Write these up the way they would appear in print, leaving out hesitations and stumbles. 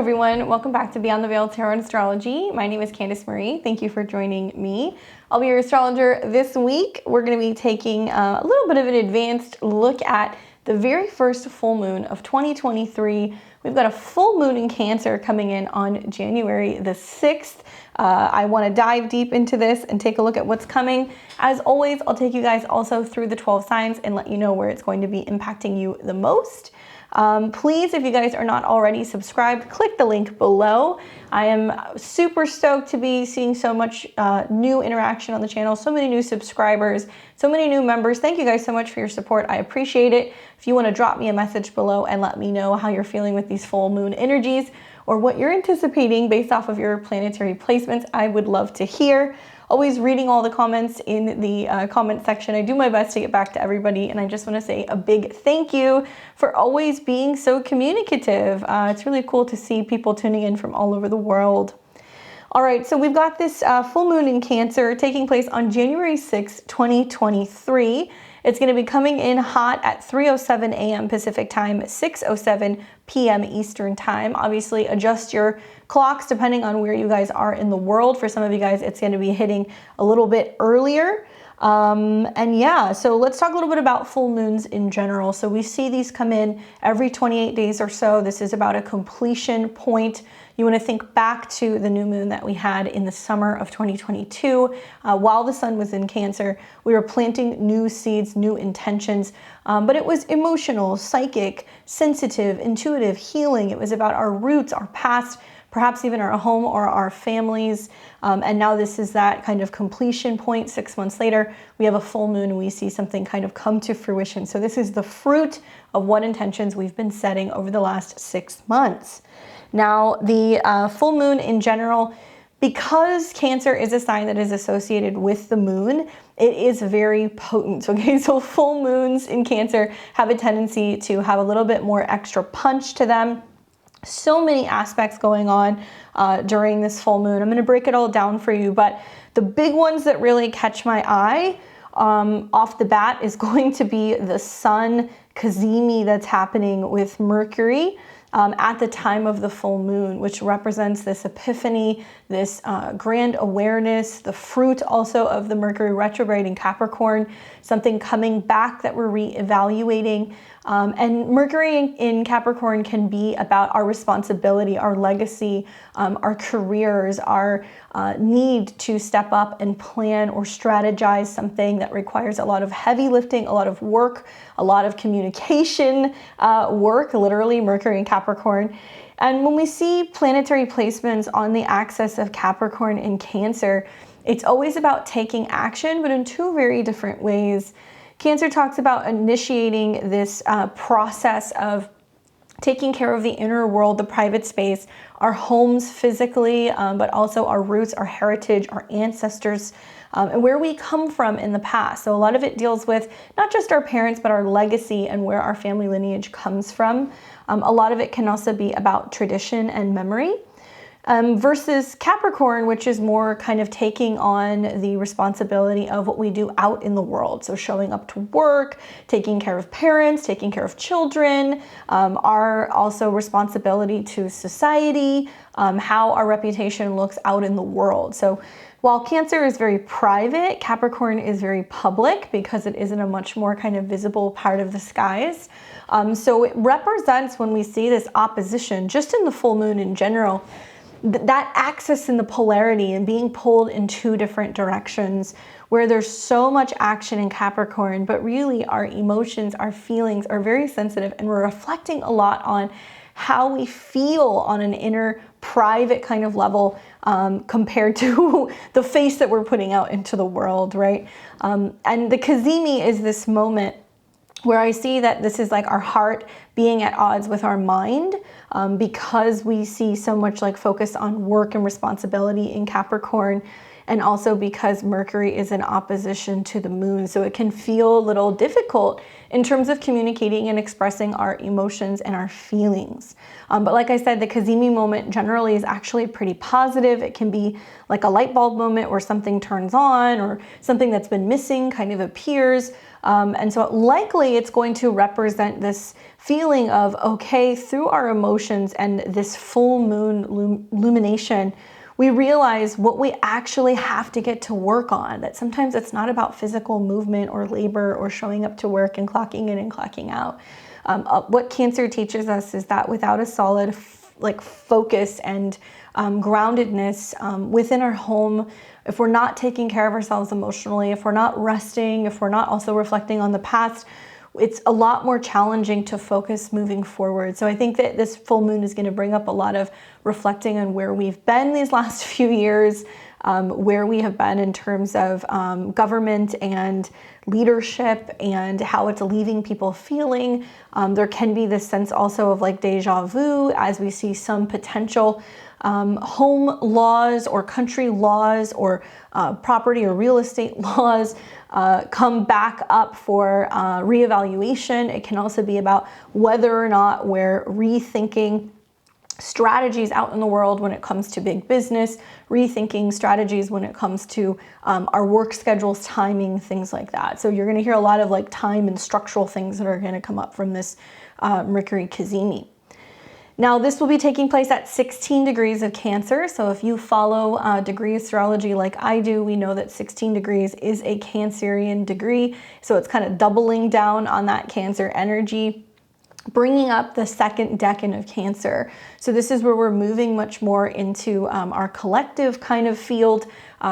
everyone, welcome back to Beyond the Veil Tarot and Astrology. My name is Candice Marie. Thank you for joining me. I'll be your astrologer this week. We're going to be taking a little bit of an advanced look at the very first full moon of 2023. We've got a full moon in Cancer coming in on January the 6th. I want to dive deep into this and take a look at what's coming. As always, I'll take you guys also through the 12 signs and let you know where it's going to be impacting you the most. Please, if you guys are not already subscribed, click the link below. I am super stoked to be seeing so much new interaction on the channel, so many new subscribers, so many new members. Thank you guys so much for your support. I appreciate it. If you want to drop me a message below and let me know how you're feeling with these full moon energies or what you're anticipating based off of your planetary placements, I would love to hear. Always reading all the comments in the comment section. I do my best to get back to everybody, and I just want to say a big thank you for always being so communicative. It's really cool to see people tuning in from all over the world. All right, so we've got this full moon in Cancer taking place on January 6, 2023. It's going to be coming in hot at 3:07 a.m. Pacific time, 6:07 p.m. Eastern time. Obviously, adjust your clocks depending on where you guys are in the world. For some of you guys, it's going to be hitting a little bit earlier. And yeah, so let's talk a little bit about full moons in general. So we see these come in every 28 days or so. This is about a completion point. You want to think back to the new moon that we had in the summer of 2022. While the sun was in Cancer, we were planting new seeds, new intentions, but it was emotional, psychic, sensitive, intuitive, healing. It was about our roots, our past, perhaps even our home or our families. And now this is that kind of completion point. 6 months later, we have a full moon and we see something kind of come to fruition. So this is the fruit of what intentions we've been setting over the last 6 months. Now, the full moon in general, because Cancer is a sign that is associated with the moon, it is very potent. Okay, so full moons in Cancer have a tendency to have a little bit more extra punch to them. So many aspects going on during this full moon. I'm going to break it all down for you, but the big ones that really catch my eye off the bat is going to be the sun cazimi that's happening with Mercury at the time of the full moon, which represents this epiphany, this grand awareness, the fruit also of the Mercury retrograde in Capricorn, something coming back that we're reevaluating. And Mercury in Capricorn can be about our responsibility, our legacy, our careers, our need to step up and plan or strategize something that requires a lot of heavy lifting, a lot of work, a lot of communication work, literally Mercury in Capricorn. And when we see planetary placements on the axis of Capricorn in Cancer, it's always about taking action, but in two very different ways. Cancer talks about initiating this process of taking care of the inner world, the private space, our homes physically, but also our roots, our heritage, our ancestors, and where we come from in the past. So a lot of it deals with not just our parents, but our legacy and where our family lineage comes from. A lot of it can also be about tradition and memory. Versus Capricorn, which is more kind of taking on the responsibility of what we do out in the world. So showing up to work, taking care of parents, taking care of children, our also responsibility to society, how our reputation looks out in the world. So while Cancer is very private, Capricorn is very public because it is in a much more kind of visible part of the skies. So it represents, when we see this opposition, just in the full moon in general, that axis in the polarity and being pulled in two different directions where there's so much action in Capricorn, but really our emotions, our feelings are very sensitive, and we're reflecting a lot on how we feel on an inner private kind of level compared to the face that we're putting out into the world, right? And the cazimi is this moment where I see that this is like our heart being at odds with our mind, because we see so much like focus on work and responsibility in Capricorn, and also because Mercury is in opposition to the moon. So it can feel a little difficult in terms of communicating and expressing our emotions and our feelings. But like I said, the cazimi moment generally is actually pretty positive. It can be like a light bulb moment where something turns on or something that's been missing kind of appears. And so likely it's going to represent this feeling of, okay, through our emotions and this full moon illumination, we realize what we actually have to get to work on, that sometimes it's not about physical movement or labor or showing up to work and clocking in and clocking out. What Cancer teaches us is that without a solid focus and groundedness within our home, if we're not taking care of ourselves emotionally, if we're not resting, if we're not also reflecting on the past, it's a lot more challenging to focus moving forward. So I think that this full moon is going to bring up a lot of reflecting on where we've been these last few years, where we have been in terms of government and leadership and how it's leaving people feeling. There can be this sense also of like deja vu as we see some potential home laws or country laws or property or real estate laws come back up for reevaluation. It can also be about whether or not we're rethinking strategies out in the world when it comes to big business, rethinking strategies when it comes to our work schedules, timing, things like that. So you're going to hear a lot of like time and structural things that are going to come up from this Mercury cazimi. Now, this will be taking place at 16 degrees of Cancer. So if you follow degree astrology like I do, we know that 16 degrees is a Cancerian degree. So it's kind of doubling down on that Cancer energy, bringing up the second decan of Cancer. So this is where we're moving much more into our collective kind of field.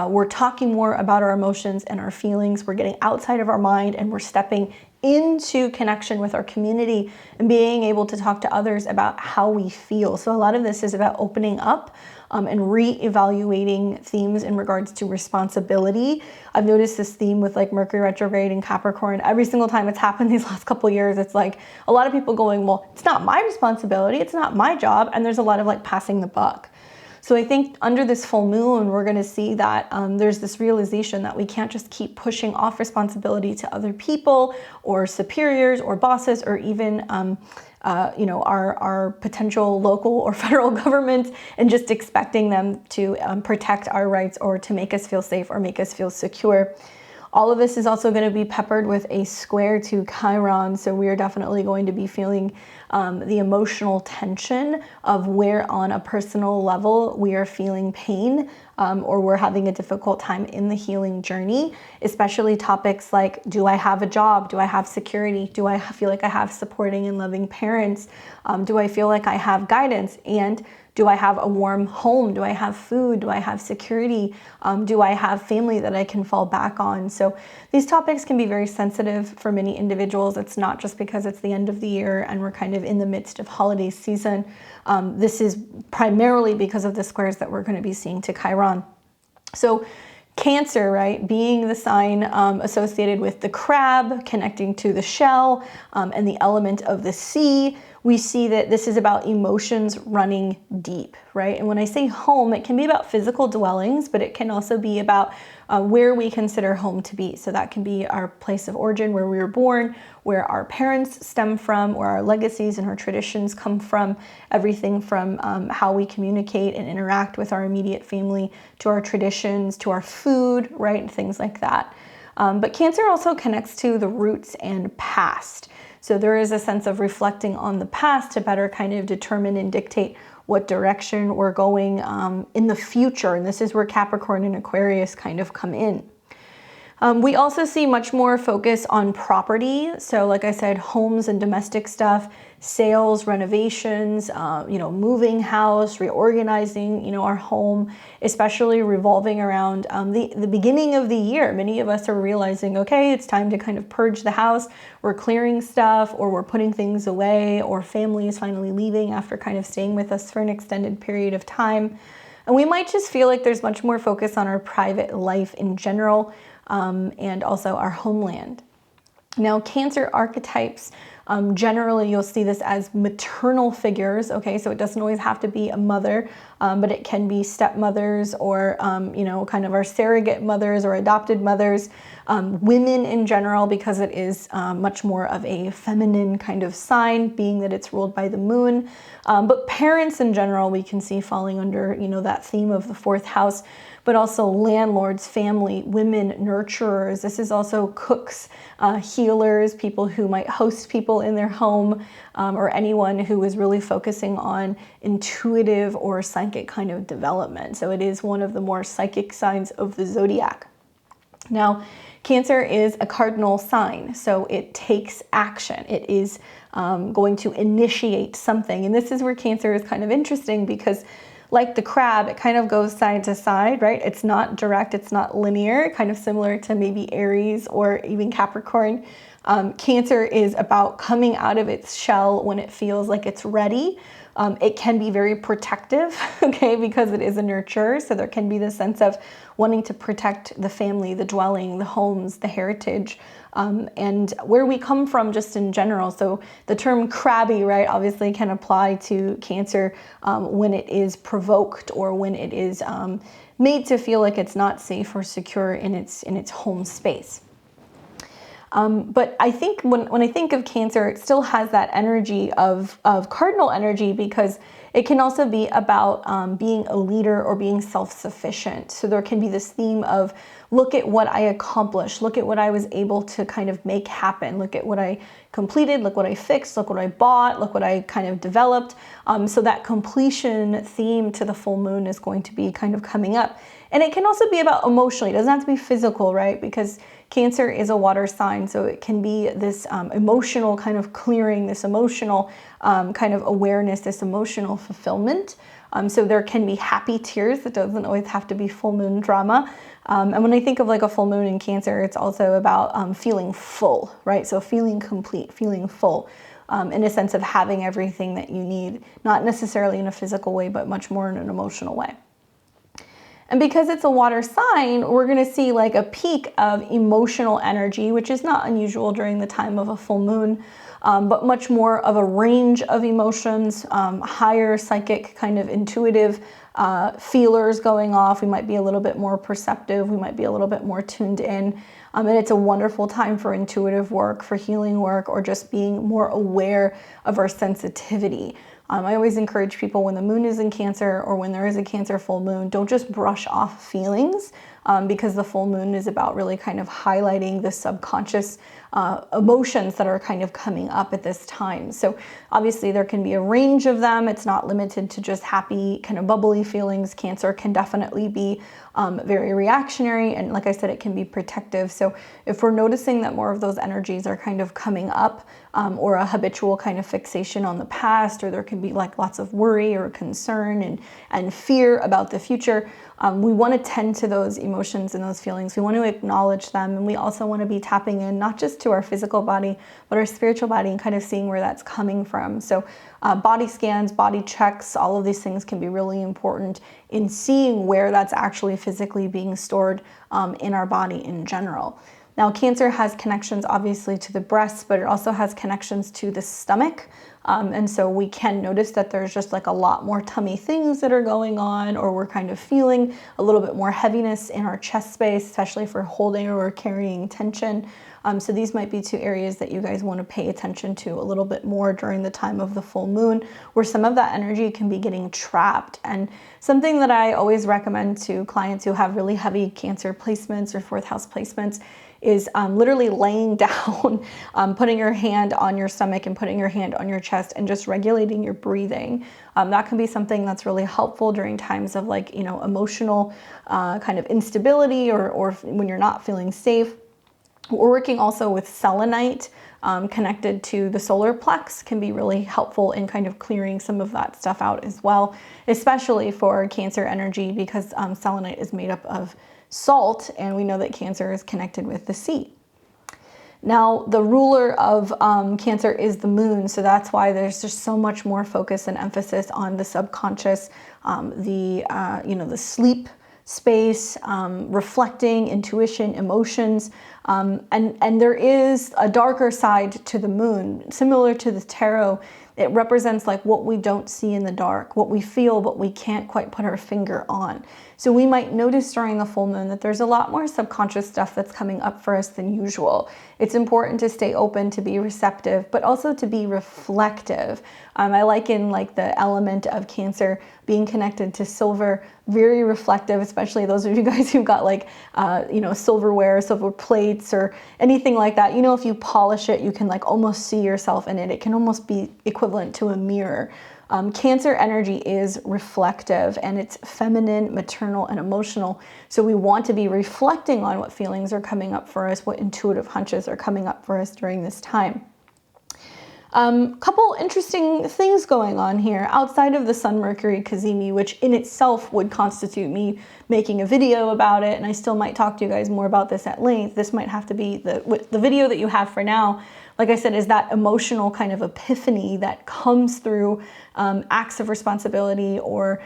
We're talking more about our emotions and our feelings. We're getting outside of our mind and we're stepping into connection with our community and being able to talk to others about how we feel. So a lot of this is about opening up and re-evaluating themes in regards to responsibility. I've noticed this theme with like Mercury retrograde and Capricorn. Every single time it's happened these last couple of years, it's like a lot of people going, well, it's not my responsibility, it's not my job. And there's a lot of like passing the buck. So I think under this full moon, we're going to see that there's this realization that we can't just keep pushing off responsibility to other people or superiors or bosses or even our potential local or federal government and just expecting them to protect our rights or to make us feel safe or make us feel secure. All of this is also going to be peppered with a square to Chiron, so we are definitely going to be feeling the emotional tension of where on a personal level we are feeling pain or we're having a difficult time in the healing journey, especially topics like, do I have a job? Do I have security? Do I feel like I have supporting and loving parents? Do I feel like I have guidance? And do I have a warm home? Do I have food? Do I have security? Do I have family that I can fall back on? So these topics can be very sensitive for many individuals. It's not just because it's the end of the year and we're kind of in the midst of holiday season. This is primarily because of the squares that we're going to be seeing to Chiron. So Cancer, right, being the sign associated with the crab, connecting to the shell and the element of the sea, we see that this is about emotions running deep, right? And when I say home, it can be about physical dwellings, but it can also be about where we consider home to be. So that can be our place of origin, where we were born, where our parents stem from, where our legacies and our traditions come from, everything from how we communicate and interact with our immediate family, to our traditions, to our food, right? Things like that. But Cancer also connects to the roots and past. So there is a sense of reflecting on the past to better kind of determine and dictate what direction we're going in the future. And this is where Capricorn and Aquarius kind of come in. We also see much more focus on property. So like I said, homes and domestic stuff, sales, renovations, moving house, reorganizing, our home, especially revolving around the beginning of the year. Many of us are realizing, okay, it's time to kind of purge the house. We're clearing stuff, or we're putting things away, or family is finally leaving after kind of staying with us for an extended period of time. And we might just feel like there's much more focus on our private life in general, and also our homeland. Now, Cancer archetypes, generally you'll see this as maternal figures, okay? So it doesn't always have to be a mother, but it can be stepmothers or, kind of our surrogate mothers or adopted mothers, women in general, because it is much more of a feminine kind of sign, being that it's ruled by the moon. But parents in general, we can see falling under, that theme of the fourth house. but also landlords, family, women, nurturers. This is also cooks, healers, people who might host people in their home, or anyone who is really focusing on intuitive or psychic kind of development. So it is one of the more psychic signs of the zodiac. Now, Cancer is a cardinal sign, so it takes action. It is going to initiate something. And this is where Cancer is kind of interesting because, like the crab, it kind of goes side to side, right? It's not direct, it's not linear, kind of similar to maybe Aries or even Capricorn. Cancer is about coming out of its shell when it feels like it's ready. It can be very protective, okay, because it is a nurturer. So there can be this sense of wanting to protect the family, the dwelling, the homes, the heritage, and where we come from just in general. So the term crabby, right, obviously can apply to Cancer when it is provoked or when it is made to feel like it's not safe or secure in its home space. But I think when I think of Cancer, it still has that energy of cardinal energy because it can also be about being a leader or being self-sufficient. So there can be this theme of, look at what I accomplished, look at what I was able to kind of make happen, look at what I completed, look what I fixed, look what I bought, look what I kind of developed. So that completion theme to the full moon is going to be kind of coming up. And it can also be about emotionally, it doesn't have to be physical, right? Because Cancer is a water sign, so it can be this emotional kind of clearing, this emotional kind of awareness, this emotional fulfillment. So there can be happy tears. It doesn't always have to be full moon drama. And when I think of like a full moon in Cancer, it's also about feeling full, right? So feeling complete, feeling full, in a sense of having everything that you need, not necessarily in a physical way, but much more in an emotional way. And because it's a water sign, we're going to see like a peak of emotional energy, which is not unusual during the time of a full moon, but much more of a range of emotions, higher psychic kind of intuitive feelers going off. We might be a little bit more perceptive. We might be a little bit more tuned in. And it's a wonderful time for intuitive work, for healing work, or just being more aware of our sensitivity. I always encourage people when the moon is in Cancer or when there is a Cancer full moon, don't just brush off feelings because the full moon is about really kind of highlighting the subconscious emotions that are kind of coming up at this time. So obviously there can be a range of them. It's not limited to just happy kind of bubbly feelings. Cancer can definitely be very reactionary, and like I said, it can be protective. So if we're noticing that more of those energies are kind of coming up, or a habitual kind of fixation on the past, or there can be like lots of worry or concern and fear about the future, we want to tend to those emotions and those feelings. We want to acknowledge them, and we also want to be tapping in not just to our physical body, but our spiritual body, and kind of seeing where that's coming from. So body scans, body checks, all of these things can be really important in seeing where that's actually physically being stored in our body in general. Now, Cancer has connections obviously to the breast, but it also has connections to the stomach. And so we can notice that there's just like a lot more tummy things that are going on, or we're kind of feeling a little bit more heaviness in our chest space, especially if we're holding or carrying tension. So these might be two areas that you guys want to pay attention to a little bit more during the time of the full moon, where some of that energy can be getting trapped. And something that I always recommend to clients who have really heavy Cancer placements or fourth house placements is literally laying down, putting your hand on your stomach and putting your hand on your chest and just regulating your breathing. That can be something that's really helpful during times of like, you know, emotional kind of instability, or when you're not feeling safe. We're working also with selenite connected to the solar plex, can be really helpful in kind of clearing some of that stuff out as well, especially for Cancer energy, because selenite is made up of salt, and we know that Cancer is connected with the sea. Now, the ruler of Cancer is the moon, so that's why there's just so much more focus and emphasis on the subconscious, the sleep space, reflecting, intuition, emotions. And there is a darker side to the moon, similar to the tarot. It represents like what we don't see in the dark, what we feel, but we can't quite put our finger on. So we might notice during the full moon that there's a lot more subconscious stuff that's coming up for us than usual. It's important to stay open, to be receptive, but also to be reflective. I liken like the element of Cancer being connected to silver, very reflective, especially those of you guys who've got like, silverware, silver plates or anything like that. You know, if you polish it, you can like almost see yourself in it. It can almost be equivalent to a mirror. Cancer energy is reflective, and it's feminine, maternal, and emotional. So we want to be reflecting on what feelings are coming up for us, what intuitive hunches are coming up for us during this time. Couple interesting things going on here outside of the Sun-Mercury cazimi, which in itself would constitute me making a video about it, and I still might talk to you guys more about this at length. This might have to be the video that you have for now. Like I said, is that emotional kind of epiphany that comes through acts of responsibility or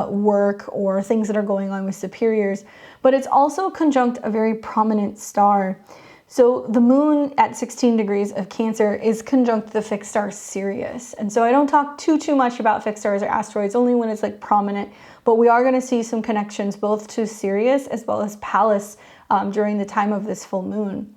work or things that are going on with superiors. But it's also conjunct a very prominent star. So the moon at 16 degrees of Cancer is conjunct the fixed star Sirius. And so I don't talk too much about fixed stars or asteroids, only when it's like prominent, but we are going to see some connections both to Sirius as well as Pallas during the time of this full moon.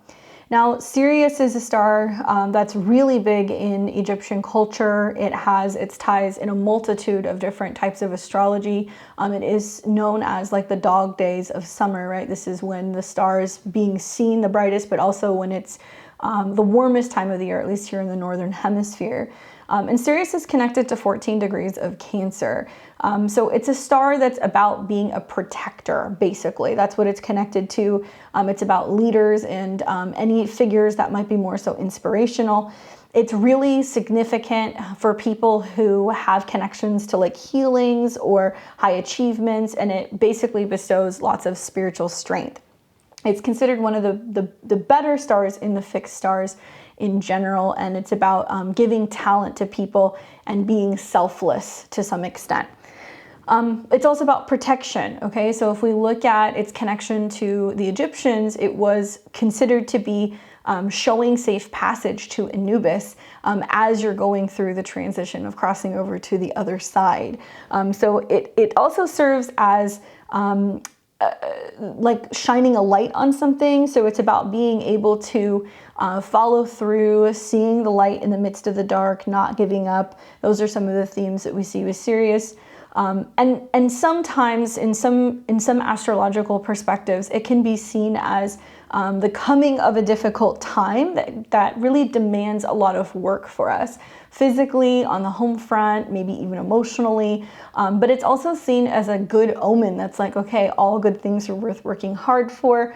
Now, Sirius is a star that's really big in Egyptian culture. It has its ties in a multitude of different types of astrology. It is known as like the dog days of summer, right? This is when the star is being seen the brightest, but also when it's the warmest time of the year, at least here in the Northern Hemisphere. And Sirius is connected to 14 degrees of Cancer. So it's a star that's about being a protector, basically. That's what it's connected to. It's about leaders and any figures that might be more so inspirational. It's really significant for people who have connections to like healings or high achievements, and it basically bestows lots of spiritual strength. It's considered one of the better stars in the fixed stars in general, and it's about giving talent to people and being selfless to some extent. It's also about protection, okay? So if we look at its connection to the Egyptians, it was considered to be showing safe passage to Anubis as you're going through the transition of crossing over to the other side. So it also serves as like shining a light on something. So it's about being able to follow through, seeing the light in the midst of the dark, not giving up. Those are some of the themes that we see with Sirius. And sometimes in some astrological perspectives, it can be seen as the coming of a difficult time that really demands a lot of work for us, physically, on the home front, maybe even emotionally. But it's also seen as a good omen that's like, okay, all good things are worth working hard for.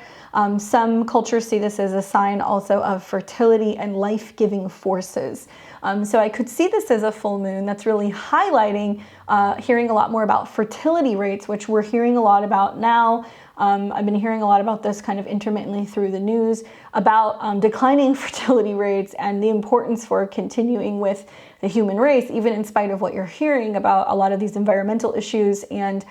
Some cultures see this as a sign also of fertility and life-giving forces. So I could see this as a full moon that's really highlighting, hearing a lot more about fertility rates, which we're hearing a lot about now. I've been hearing a lot about this kind of intermittently through the news about declining fertility rates and the importance for continuing with the human race, even in spite of what you're hearing about a lot of these environmental issues and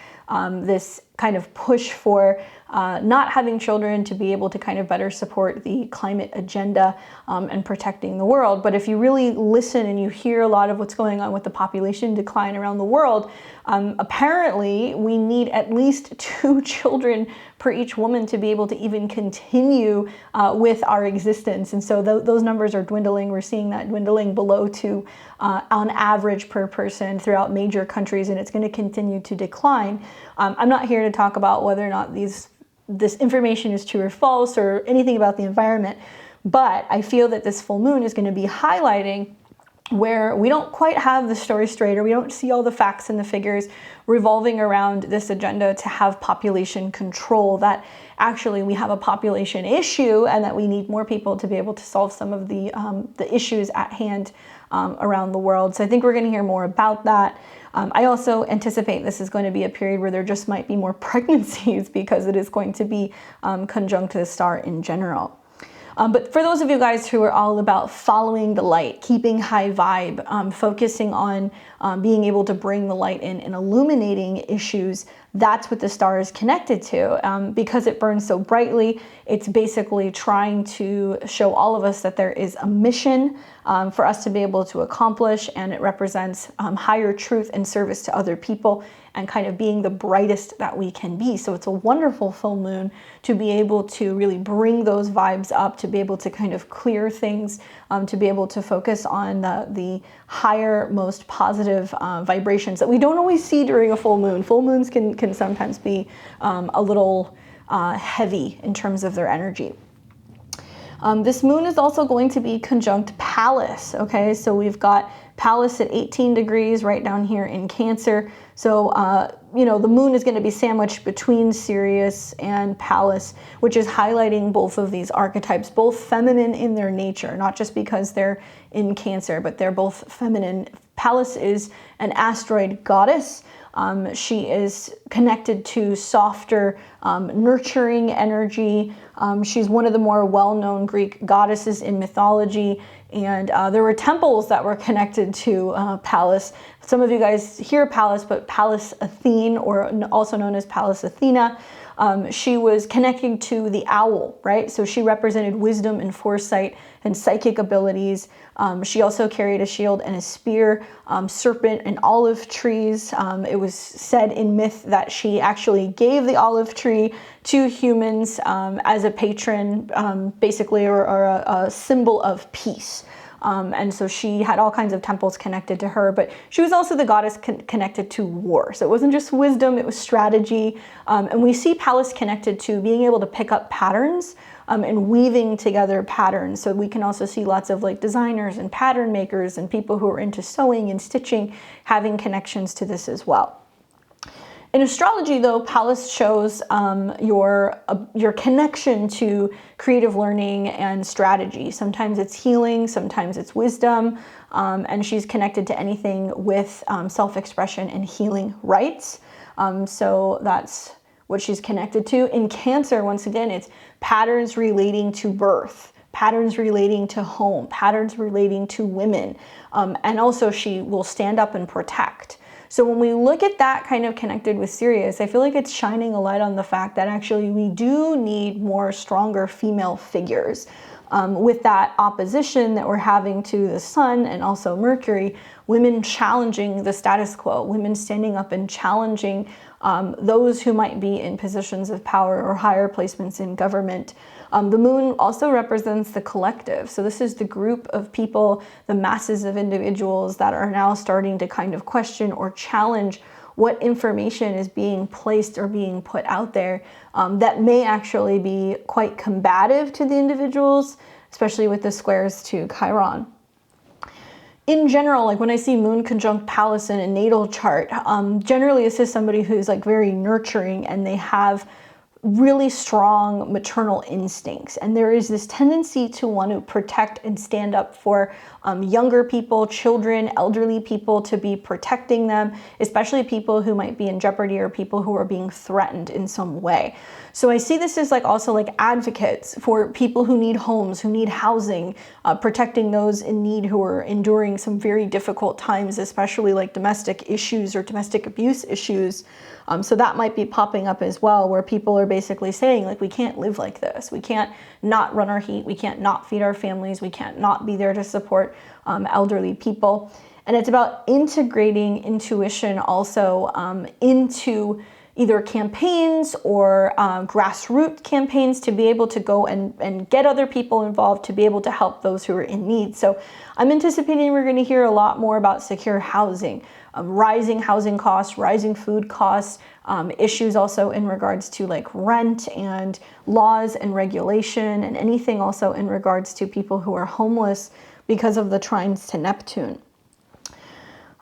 this kind of push for not having children to be able to kind of better support the climate agenda and protecting the world. But if you really listen and you hear a lot of what's going on with the population decline around the world, apparently we need at least 2 children per each woman to be able to even continue with our existence. And so those numbers are dwindling. We're seeing that dwindling below 2 on average per person throughout major countries, and it's going to continue to decline. I'm not here to talk about whether or not this information is true or false or anything about the environment, but I feel that this full moon is going to be highlighting where we don't quite have the story straight, or we don't see all the facts and the figures revolving around this agenda to have population control, that actually we have a population issue and that we need more people to be able to solve some of the issues at hand around the world. So I think we're going to hear more about that. I also anticipate this is going to be a period where there just might be more pregnancies because it is going to be conjunct the star in general. But for those of you guys who are all about following the light, keeping high vibe, focusing on being able to bring the light in and illuminating issues that's what the star is connected to. Because it burns so brightly, it's basically trying to show all of us that there is a mission for us to be able to accomplish, and it represents higher truth and service to other people and kind of being the brightest that we can be. So it's a wonderful full moon to be able to really bring those vibes up, to be able to kind of clear things, to be able to focus on the higher, most positive vibrations that we don't always see during a full moon. Full moons can sometimes be a little heavy in terms of their energy. This moon is also going to be conjunct Pallas, okay? So we've got Pallas at 18 degrees right down here in Cancer. So, you know, the moon is going to be sandwiched between Sirius and Pallas, which is highlighting both of these archetypes, both feminine in their nature, not just because they're in Cancer, but they're both feminine. Pallas is an asteroid goddess. She is connected to softer, nurturing energy. She's one of the more well-known Greek goddesses in mythology, and there were temples that were connected to Pallas. Some of you guys hear Pallas, but Pallas Athene, or also known as Pallas Athena, she was connecting to the owl, right? So she represented wisdom and foresight and psychic abilities. She also carried a shield and a spear, serpent and olive trees. It was said in myth that she actually gave the olive tree to humans as a patron, basically, or a symbol of peace. And so she had all kinds of temples connected to her, but she was also the goddess connected to war. So it wasn't just wisdom, it was strategy. And we see Pallas connected to being able to pick up patterns and weaving together patterns. So we can also see lots of like designers and pattern makers and people who are into sewing and stitching having connections to this as well. In astrology, though, Pallas shows your connection to creative learning and strategy. Sometimes it's healing, sometimes it's wisdom, and she's connected to anything with self-expression and healing rights. So that's what she's connected to. In Cancer, once again, it's patterns relating to birth, patterns relating to home, patterns relating to women, and also she will stand up and protect. So when we look at that kind of connected with Sirius, I feel like it's shining a light on the fact that actually we do need more stronger female figures. With that opposition that we're having to the sun and also Mercury, women challenging the status quo, women standing up and challenging those who might be in positions of power or higher placements in government. The moon also represents the collective. So this is the group of people, the masses of individuals that are now starting to kind of question or challenge what information is being placed or being put out there that may actually be quite combative to the individuals, especially with the squares to Chiron. In general, like when I see moon conjunct Pallas in a natal chart, generally this is somebody who's like very nurturing and they have really strong maternal instincts. And there is this tendency to want to protect and stand up for younger people, children, elderly people, to be protecting them, especially people who might be in jeopardy or people who are being threatened in some way. So I see this as like also like advocates for people who need homes, who need housing, protecting those in need who are enduring some very difficult times, especially like domestic issues or domestic abuse issues. So that might be popping up as well, where people are basically saying like, we can't live like this. We can't not run our heat. We can't not feed our families. We can't not be there to support elderly people. And it's about integrating intuition also into either campaigns or grassroots campaigns to be able to go and get other people involved to be able to help those who are in need. So I'm anticipating we're going to hear a lot more about secure housing, rising housing costs, rising food costs, issues also in regards to like rent and laws and regulation, and anything also in regards to people who are homeless because of the trines to Neptune.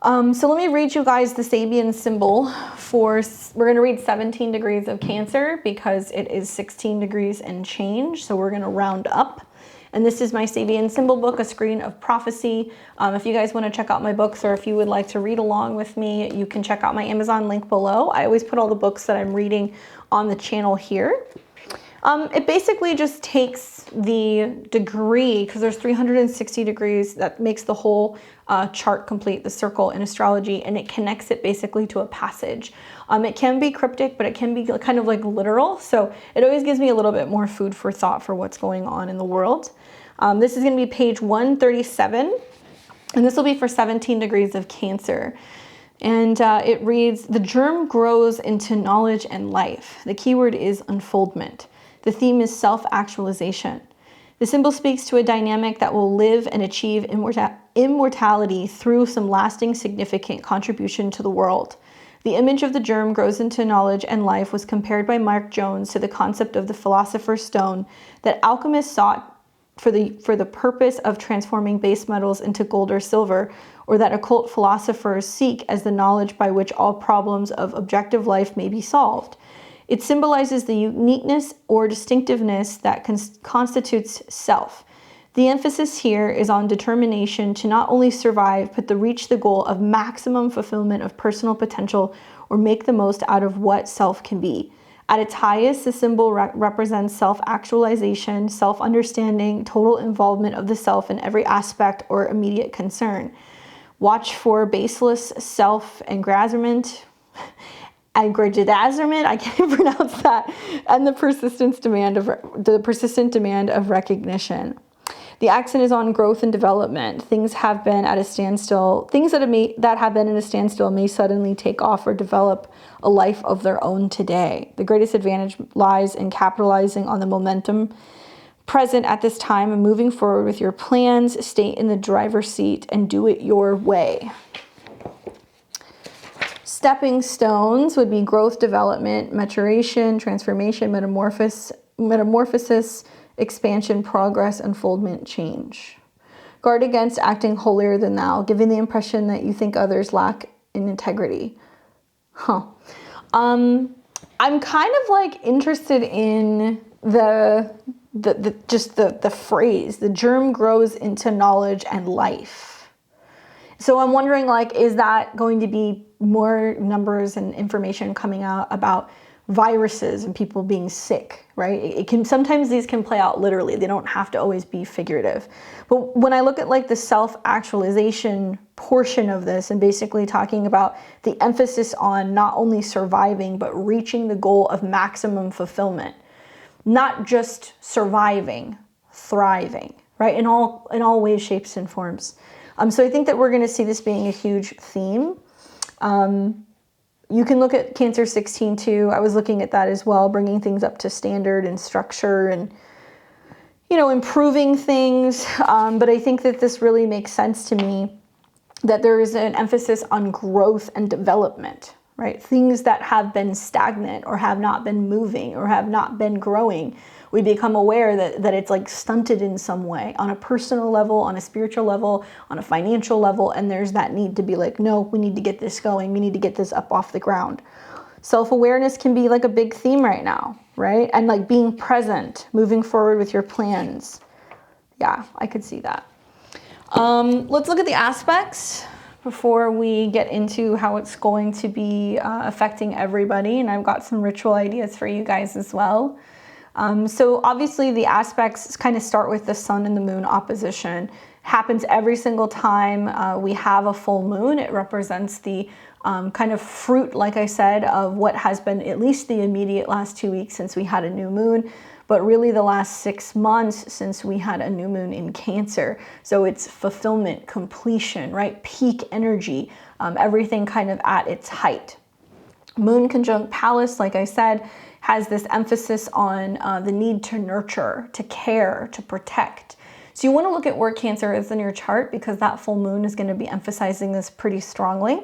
So let me read you guys the Sabian symbol for, we're going to read 17 degrees of Cancer because it is 16 degrees and change. So we're going to round up. And this is my Sabian symbol book, A Screen of Prophecy. If you guys want to check out my books, or if you would like to read along with me, you can check out my Amazon link below. I always put all the books that I'm reading on the channel here. It basically just takes the degree, because there's 360 degrees that makes the whole chart complete, the circle in astrology, and it connects it basically to a passage. It can be cryptic, but it can be kind of like literal. So it always gives me a little bit more food for thought for what's going on in the world. This is going to be page 137, and this will be for 17 degrees of Cancer. And it reads, the germ grows into knowledge and life. The keyword is unfoldment. The theme is self-actualization. The symbol speaks to a dynamic that will live and achieve immortality through some lasting significant contribution to the world. The image of the germ grows into knowledge and life was compared by Mark Jones to the concept of the philosopher's stone that alchemists sought for the purpose of transforming base metals into gold or silver, or that occult philosophers seek as the knowledge by which all problems of objective life may be solved. It symbolizes the uniqueness or distinctiveness that constitutes self. The emphasis here is on determination to not only survive, but to reach the goal of maximum fulfillment of personal potential or make the most out of what self can be. At its highest, the symbol represents self-actualization, self-understanding, total involvement of the self in every aspect or immediate concern. Watch for baseless self-aggrandizement, I can't pronounce that, and the persistent demand of recognition. The accent is on growth and development. Things have been at a standstill. Things that have been in a standstill may suddenly take off or develop a life of their own today. The greatest advantage lies in capitalizing on the momentum present at this time and moving forward with your plans. Stay in the driver's seat and do it your way. Stepping stones would be growth, development, maturation, transformation, metamorphosis, expansion, progress, unfoldment, change. Guard against acting holier than thou, giving the impression that you think others lack in integrity. I'm kind of like interested in the phrase, the germ grows into knowledge and life. So I'm wondering, like, is that going to be more numbers and information coming out about viruses and people being sick, right? Sometimes these can play out literally. They don't have to always be figurative. But when I look at like the self-actualization portion of this and basically talking about the emphasis on not only surviving, but reaching the goal of maximum fulfillment, not just surviving, thriving, right? In all ways, shapes, and forms. So I think that we're going to see this being a huge theme. You can look at Cancer 16 too. I was looking at that as well, bringing things up to standard and structure and, improving things. But I think that this really makes sense to me, that there is an emphasis on growth and development, right? Things that have been stagnant or have not been moving or have not been growing. We become aware that it's like stunted in some way on a personal level, on a spiritual level, on a financial level. And there's that need to be like, no, we need to get this going. We need to get this up off the ground. Self-awareness can be like a big theme right now, right? And like being present, moving forward with your plans. Yeah, I could see that. Let's look at the aspects before we get into how it's going to be affecting everybody. And I've got some ritual ideas for you guys as well. So obviously the aspects kind of start with the sun and the moon opposition. Happens every single time we have a full moon. It represents the kind of fruit, like I said, of what has been at least the immediate last 2 weeks since we had a new moon, but really the last 6 months since we had a new moon in Cancer. So it's fulfillment, completion, right? Peak energy, everything kind of at its height. Moon conjunct Pallas, like I said, has this emphasis on the need to nurture, to care, to protect. So you want to look at where Cancer is in your chart, because that full moon is going to be emphasizing this pretty strongly.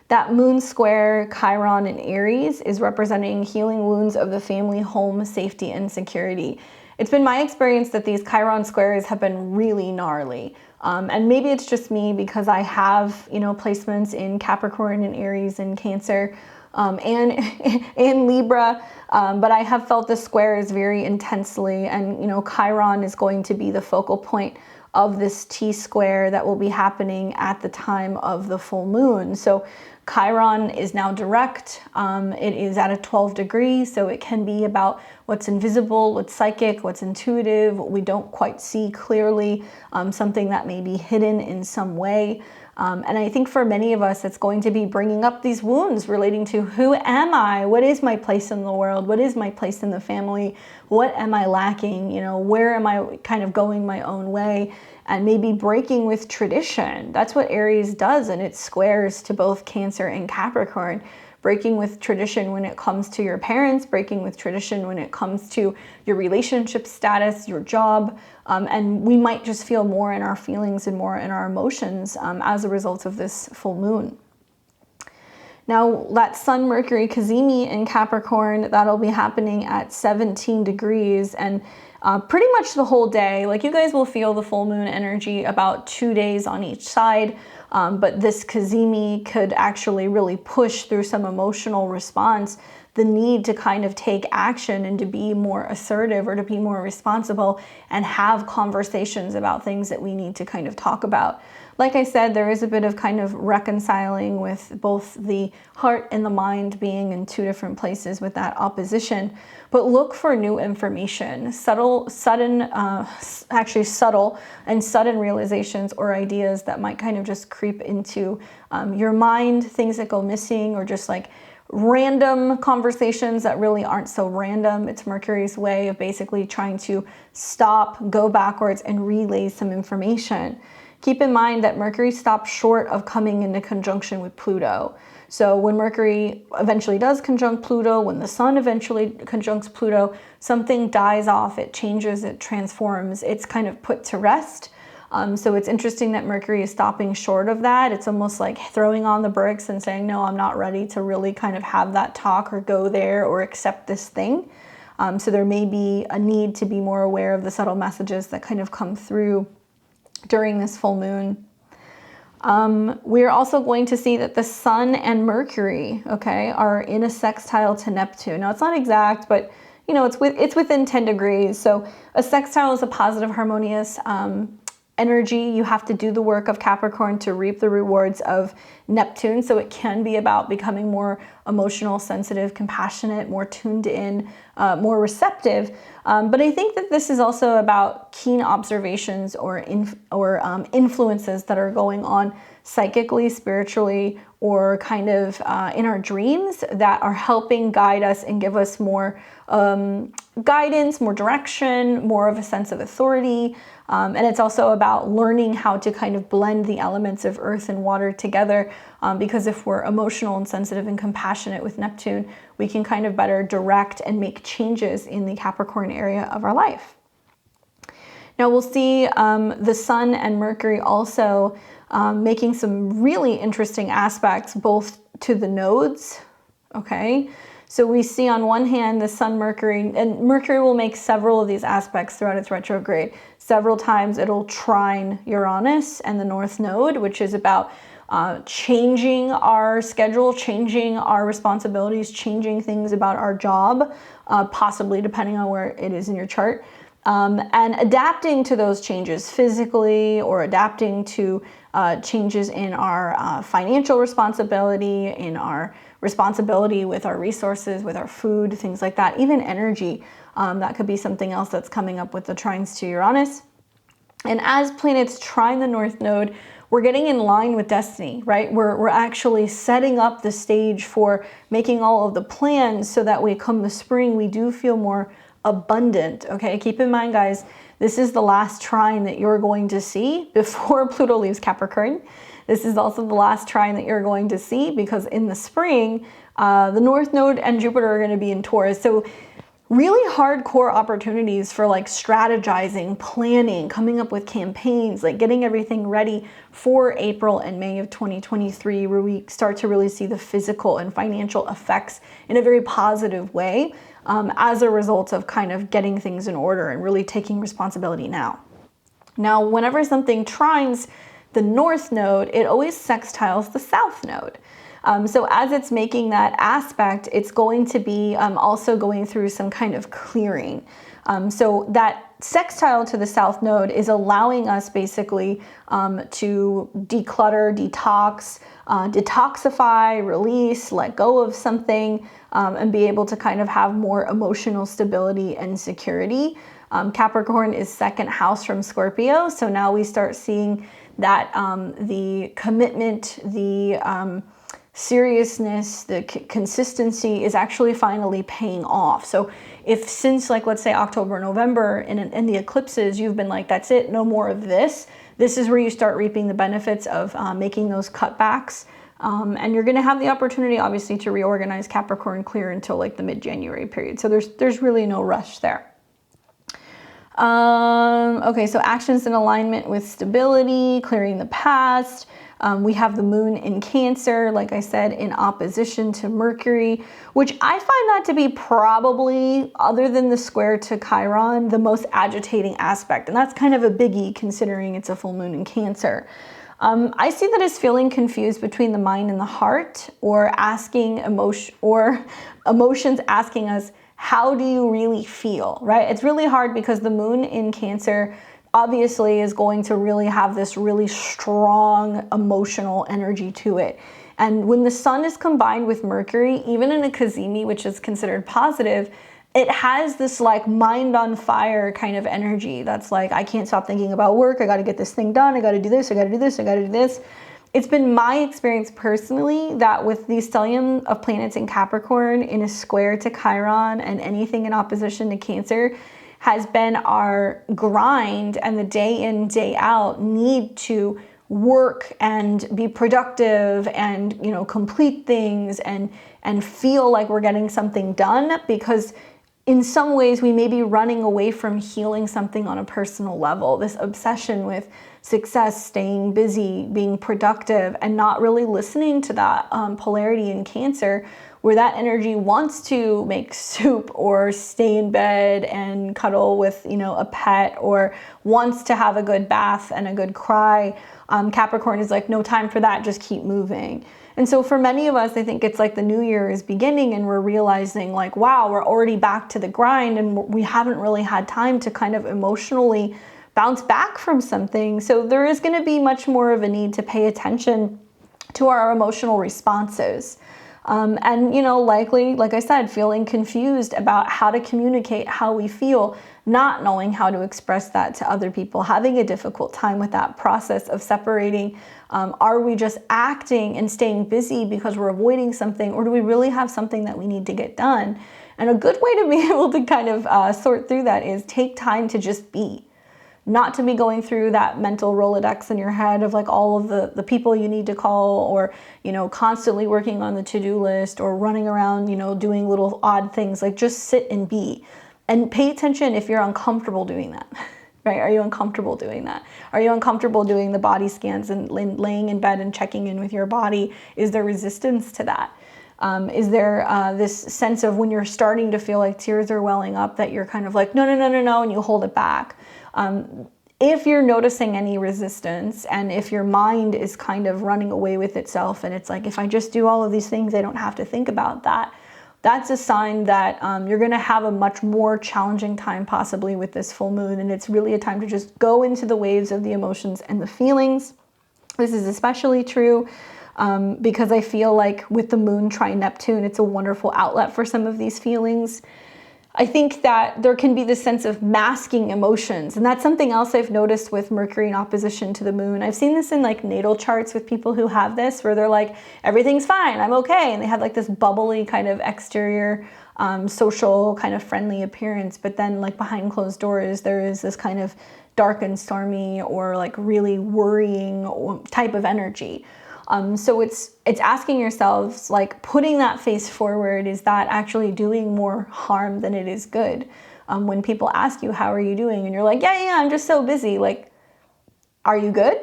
That moon square Chiron in Aries is representing healing wounds of the family, home, safety, and security. It's been my experience that these Chiron squares have been really gnarly. And maybe it's just me because I have, placements in Capricorn and Aries and Cancer. And Libra, but I have felt the squares very intensely, and Chiron is going to be the focal point of this T-square that will be happening at the time of the full moon. So Chiron is now direct. It is at a 12 degrees, so it can be about what's invisible, what's psychic, what's intuitive, what we don't quite see clearly, something that may be hidden in some way. And I think for many of us, it's going to be bringing up these wounds relating to who am I? What is my place in the world? What is my place in the family? What am I lacking? You know, where am I kind of going my own way? And maybe breaking with tradition. That's what Aries does, and it squares to both Cancer and Capricorn. Breaking with tradition when it comes to your parents, breaking with tradition when it comes to your relationship status, your job, and we might just feel more in our feelings and more in our emotions as a result of this full moon. Now, that Sun-Mercury cazimi in Capricorn, that'll be happening at 17 degrees, and pretty much the whole day. Like, you guys will feel the full moon energy about 2 days on each side. But this cazimi could actually really push through some emotional response, the need to kind of take action and to be more assertive or to be more responsible and have conversations about things that we need to kind of talk about. Like I said, there is a bit of kind of reconciling with both the heart and the mind being in two different places with that opposition. But look for new information, subtle and sudden realizations or ideas that might kind of just creep into your mind, things that go missing, or just like random conversations that really aren't so random. It's Mercury's way of basically trying to stop, go backwards, and relay some information. Keep in mind that Mercury stops short of coming into conjunction with Pluto. So when Mercury eventually does conjunct Pluto, when the Sun eventually conjuncts Pluto, something dies off, it changes, it transforms, it's kind of put to rest. So it's interesting that Mercury is stopping short of that. It's almost like throwing on the brakes and saying, no, I'm not ready to really kind of have that talk or go there or accept this thing. So there may be a need to be more aware of the subtle messages that kind of come through during this full moon. We're also going to see that the Sun and Mercury, okay, are in a sextile to Neptune. Now, it's not exact, but you know, it's within 10 degrees. So a sextile is a positive, harmonious energy. You have to do the work of Capricorn to reap the rewards of Neptune. So it can be about becoming more emotional, sensitive, compassionate, more tuned in, more receptive. But I think that this is also about keen observations or influences that are going on psychically, spiritually, or kind of in our dreams that are helping guide us and give us more guidance, more direction, more of a sense of authority. And it's also about learning how to kind of blend the elements of earth and water together, because if we're emotional and sensitive and compassionate with Neptune, we can kind of better direct and make changes in the Capricorn area of our life. Now we'll see the Sun and Mercury also making some really interesting aspects both to the nodes, okay? So we see on one hand the Sun, Mercury, and Mercury will make several of these aspects throughout its retrograde. Several times it'll trine Uranus and the North Node, which is about changing our schedule, changing our responsibilities, changing things about our job, possibly depending on where it is in your chart. And adapting to those changes physically, or adapting to changes in our financial responsibility, in our responsibility with our resources, with our food, things like that, even energy. That could be something else that's coming up with the trines to Uranus. And as planets trine the North Node, we're getting in line with destiny, right? We're actually setting up the stage for making all of the plans so that way come the spring, we do feel more abundant, okay? Keep in mind, guys, this is the last trine that you're going to see before Pluto leaves Capricorn. This is also the last trine that you're going to see, because in the spring, the North Node and Jupiter are going to be in Taurus. So really hardcore opportunities for like strategizing, planning, coming up with campaigns, like getting everything ready for April and May of 2023, where we start to really see the physical and financial effects in a very positive way as a result of kind of getting things in order and really taking responsibility now. Now, whenever something trines the North Node, it always sextiles the South Node. So as it's making that aspect, it's going to be also going through some kind of clearing. So that sextile to the South Node is allowing us basically to declutter, detox, detoxify, release, let go of something, and be able to kind of have more emotional stability and security. Capricorn is second house from Scorpio, so now we start seeing that the commitment, the seriousness, the consistency is actually finally paying off. So if since, like, let's say October, November, in the eclipses, you've been like, that's it, no more of this, this is where you start reaping the benefits of making those cutbacks. And you're going to have the opportunity, obviously, to reorganize Capricorn clear until like the mid-January period. So there's really no rush there. Okay, so actions in alignment with stability, clearing the past. We have the moon in Cancer, like I said, in opposition to Mercury, which I find that to be probably, other than the square to Chiron, the most agitating aspect. And that's kind of a biggie considering it's a full moon in Cancer. I see that as feeling confused between the mind and the heart, or asking emotions asking us, how do you really feel, right? It's really hard because the moon in Cancer obviously is going to really have this really strong emotional energy to it. And when the sun is combined with Mercury, even in a cazimi, which is considered positive, it has this like mind on fire kind of energy that's like, I can't stop thinking about work, I got to get this thing done, I got to do this, I got to do this, I got to do this. It's been my experience personally that with the stellium of planets in Capricorn in a square to Chiron and anything in opposition to Cancer has been our grind and the day in, day out need to work and be productive and, you know, complete things and feel like we're getting something done, because in some ways we may be running away from healing something on a personal level. This obsession with success, staying busy, being productive, and not really listening to that polarity in Cancer, where that energy wants to make soup or stay in bed and cuddle with, you know, a pet, or wants to have a good bath and a good cry. Capricorn is like, no time for that, just keep moving. And so for many of us, I think it's like the new year is beginning and we're realizing like, wow, we're already back to the grind and we haven't really had time to kind of emotionally bounce back from something. So there is going to be much more of a need to pay attention to our emotional responses. And, you know, likely, like I said, feeling confused about how to communicate how we feel, not knowing how to express that to other people, having a difficult time with that process of separating. Are we just acting and staying busy because we're avoiding something, or do we really have something that we need to get done? And a good way to be able to kind of sort through that is take time to just be. Not to be going through that mental Rolodex in your head of like all of the people you need to call, or, you know, constantly working on the to-do list, or running around, you know, doing little odd things. Like just sit and be, and pay attention if you're uncomfortable doing that, right? Are you uncomfortable doing that? Are you uncomfortable doing the body scans and laying in bed and checking in with your body? Is there resistance to that? Is there this sense of when you're starting to feel like tears are welling up that you're kind of like, no, and you hold it back? If you're noticing any resistance, and if your mind is kind of running away with itself and it's like, if I just do all of these things, I don't have to think about that, that's a sign that you're going to have a much more challenging time possibly with this full moon. And it's really a time to just go into the waves of the emotions and the feelings. This is especially true because I feel like with the moon trine Neptune, it's a wonderful outlet for some of these feelings. I think that there can be this sense of masking emotions. And that's something else I've noticed with Mercury in opposition to the moon. I've seen this in like natal charts with people who have this, where they're like, everything's fine, I'm okay. And they have like this bubbly kind of exterior, social kind of friendly appearance. But then like behind closed doors, there is this kind of dark and stormy or like really worrying type of energy. So it's asking yourselves, like, putting that face forward, is that actually doing more harm than it is good? When people ask you, how are you doing? And you're like, yeah, I'm just so busy. Like, are you good?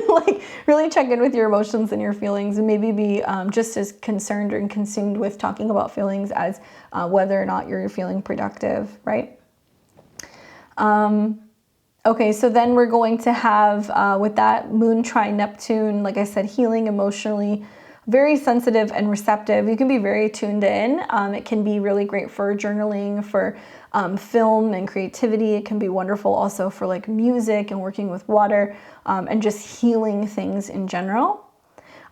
Like, really check in with your emotions and your feelings, and maybe be just as concerned and consumed with talking about feelings as whether or not you're feeling productive, right? Okay, so then we're going to have, with that moon trine Neptune, like I said, healing emotionally, very sensitive and receptive. You can be very tuned in. It can be really great for journaling, for film and creativity. It can be wonderful also for like music and working with water, and just healing things in general.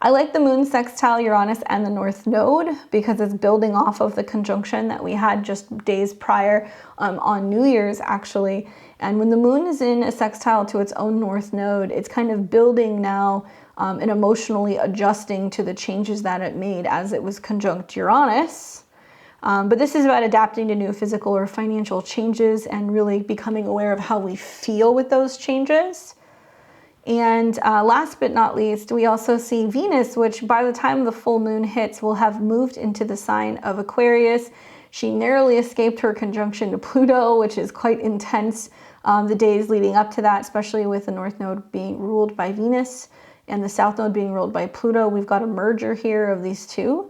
I like the moon sextile Uranus and the North Node because it's building off of the conjunction that we had just days prior, on New Year's actually. And when the moon is in a sextile to its own North Node, it's kind of building now, and emotionally adjusting to the changes that it made as it was conjunct Uranus. But this is about adapting to new physical or financial changes and really becoming aware of how we feel with those changes. And last but not least, we also see Venus, which by the time the full moon hits will have moved into the sign of Aquarius. She narrowly escaped her conjunction to Pluto, which is quite intense, the days leading up to that, especially with the North Node being ruled by Venus and the South Node being ruled by Pluto. We've got a merger here of these two.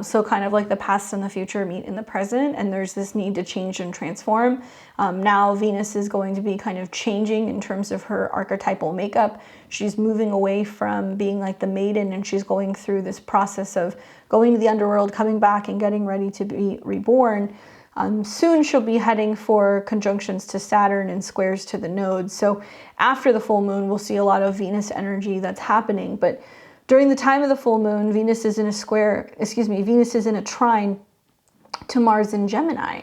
So kind of like the past and the future meet in the present, and there's this need to change and transform. Now Venus is going to be kind of changing in terms of her archetypal makeup. She's moving away from being like the maiden, and she's going through this process of going to the underworld, coming back and getting ready to be reborn. Soon she'll be heading for conjunctions to Saturn and squares to the nodes. So after the full moon, we'll see a lot of Venus energy that's happening. But during the time of the full moon, Venus is in a trine to Mars in Gemini.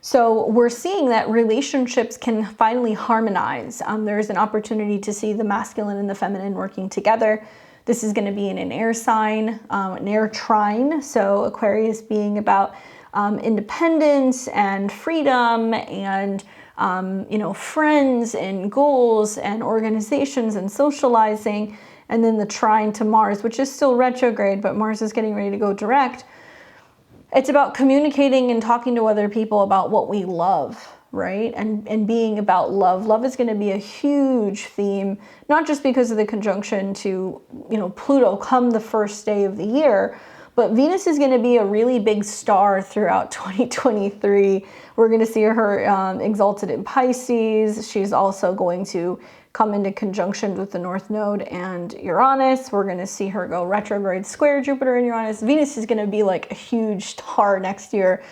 So we're seeing that relationships can finally harmonize. There's an opportunity to see the masculine and the feminine working together. This is going to be in an air sign, an air trine. So Aquarius being about independence and freedom and friends and goals and organizations and socializing. And then the trine to Mars, which is still retrograde, but Mars is getting ready to go direct. It's about communicating and talking to other people about what we love, right? And being about love. Love is going to be a huge theme, not just because of the conjunction to, Pluto come the first day of the year, but Venus is going to be a really big star throughout 2023. We're going to see her exalted in Pisces. She's also going to come into conjunction with the North Node and Uranus. We're going to see her go retrograde square Jupiter and Uranus. Venus is going to be like a huge star next year.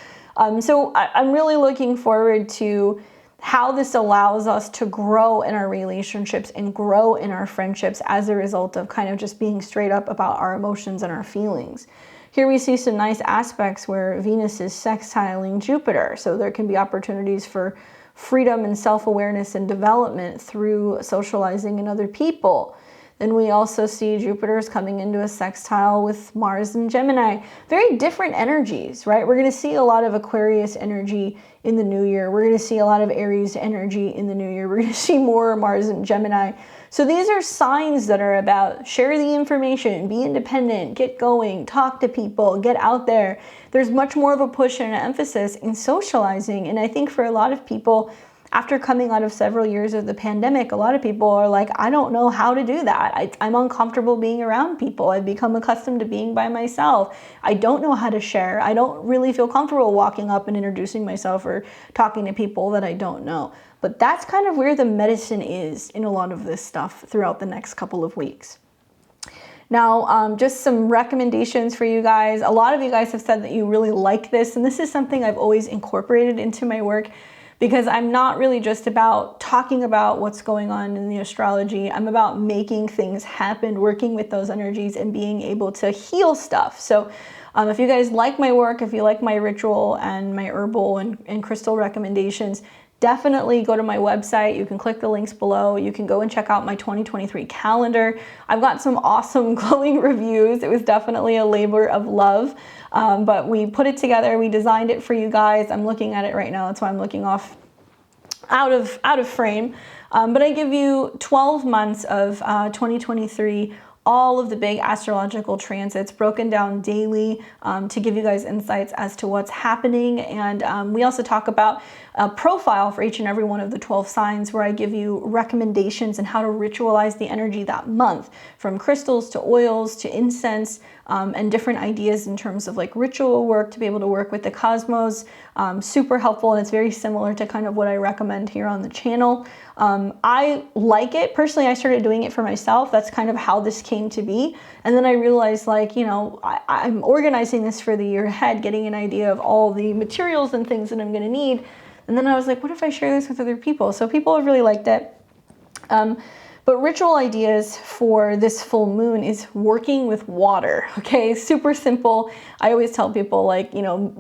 So I'm really looking forward to how this allows us to grow in our relationships and grow in our friendships as a result of kind of just being straight up about our emotions and our feelings. Here we see some nice aspects where Venus is sextiling Jupiter. So there can be opportunities for freedom and self-awareness and development through socializing in other people. Then we also see Jupiter is coming into a sextile with Mars and Gemini. Very different energies, right? We're going to see a lot of Aquarius energy in the new year. We're going to see a lot of Aries energy in the new year. We're going to see more Mars and Gemini. So these are signs that are about share the information, be independent, get going, talk to people, get out there. There's much more of a push and an emphasis in socializing. And I think for a lot of people, after coming out of several years of the pandemic, a lot of people are like, I don't know how to do that. I'm uncomfortable being around people. I've become accustomed to being by myself. I don't know how to share. I don't really feel comfortable walking up and introducing myself or talking to people that I don't know. But that's kind of where the medicine is in a lot of this stuff throughout the next couple of weeks. Now, just some recommendations for you guys. A lot of you guys have said that you really like this, and this is something I've always incorporated into my work, because I'm not really just about talking about what's going on in the astrology. I'm about making things happen, working with those energies and being able to heal stuff. So if you guys like my work, if you like my ritual and my herbal and crystal recommendations, definitely go to my website. You can click the links below. You can go and check out my 2023 calendar. I've got some awesome glowing reviews. It was definitely a labor of love, but we put it together. We designed it for you guys. I'm looking at it right now. That's why I'm looking off out of frame. But I give you 12 months of 2023, all of the big astrological transits broken down daily to give you guys insights as to what's happening. And we also talk about a profile for each and every one of the 12 signs, where I give you recommendations on how to ritualize the energy that month, from crystals to oils to incense, and different ideas in terms of like ritual work to be able to work with the cosmos. Super helpful, and it's very similar to kind of what I recommend here on the channel. I like it. Personally, I started doing it for myself. That's kind of how this came to be. And then I realized, like, you know, I'm organizing this for the year ahead, getting an idea of all the materials and things that I'm going to need. And then I was like, what if I share this with other people? So people have really liked it. But ritual ideas for this full moon is working with water, okay? Super simple. I always tell people, like, you know,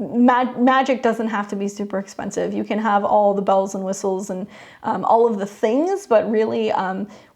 magic doesn't have to be super expensive. You can have all the bells and whistles and all of the things, but really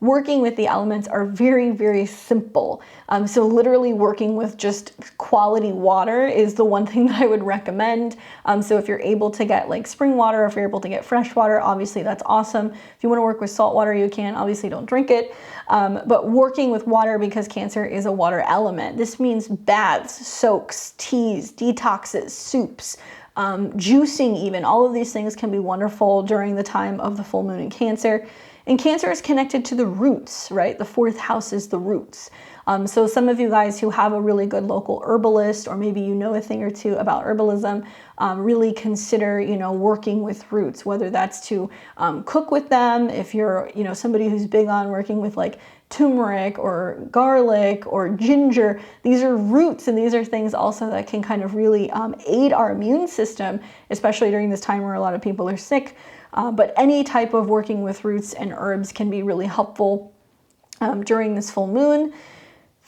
working with the elements are very, very simple. So literally working with just quality water is the one thing that I would recommend. So if you're able to get like spring water, if you're able to get fresh water, obviously that's awesome. If you want to work with salt water, you can. Obviously don't drink it. But working with water, because Cancer is a water element. This means baths, soaks, teas, detoxes, soups, juicing even. All of these things can be wonderful during the time of the full moon in Cancer. And Cancer is connected to the roots, right? The fourth house is the roots. So some of you guys who have a really good local herbalist, or maybe you know a thing or two about herbalism, really consider, you know, working with roots, whether that's to cook with them. If you're, you know, somebody who's big on working with like turmeric or garlic or ginger, these are roots, and these are things also that can kind of really aid our immune system, especially during this time where a lot of people are sick. But any type of working with roots and herbs can be really helpful during this full moon.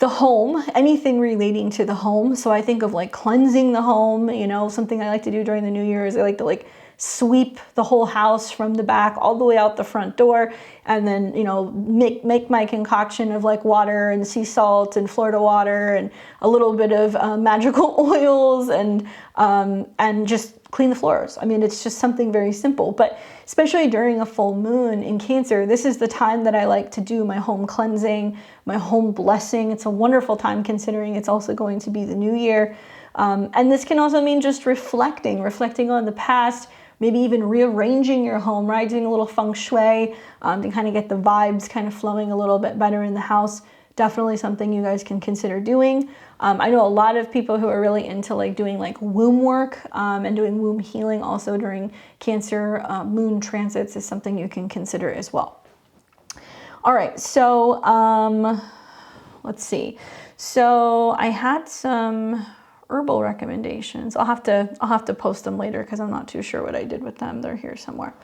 The home, anything relating to the home. So I think of like cleansing the home, you know, something I like to do during the New Year is I like to like sweep the whole house from the back all the way out the front door, and then, you know, make my concoction of like water and sea salt and Florida water and a little bit of magical oils and just clean the floors. I mean, it's just something very simple, but especially during a full moon in Cancer, this is the time that I like to do my home cleansing, my home blessing. It's a wonderful time considering it's also going to be the new year. And this can also mean just reflecting on the past, maybe even rearranging your home, right? Doing a little feng shui to kind of get the vibes kind of flowing a little bit better in the house. Definitely something you guys can consider doing. I know a lot of people who are really into like doing like womb work and doing womb healing also during Cancer moon transits is something you can consider as well. All right, so let's see. So I had some herbal recommendations. I'll have to post them later because I'm not too sure what I did with them. They're here somewhere.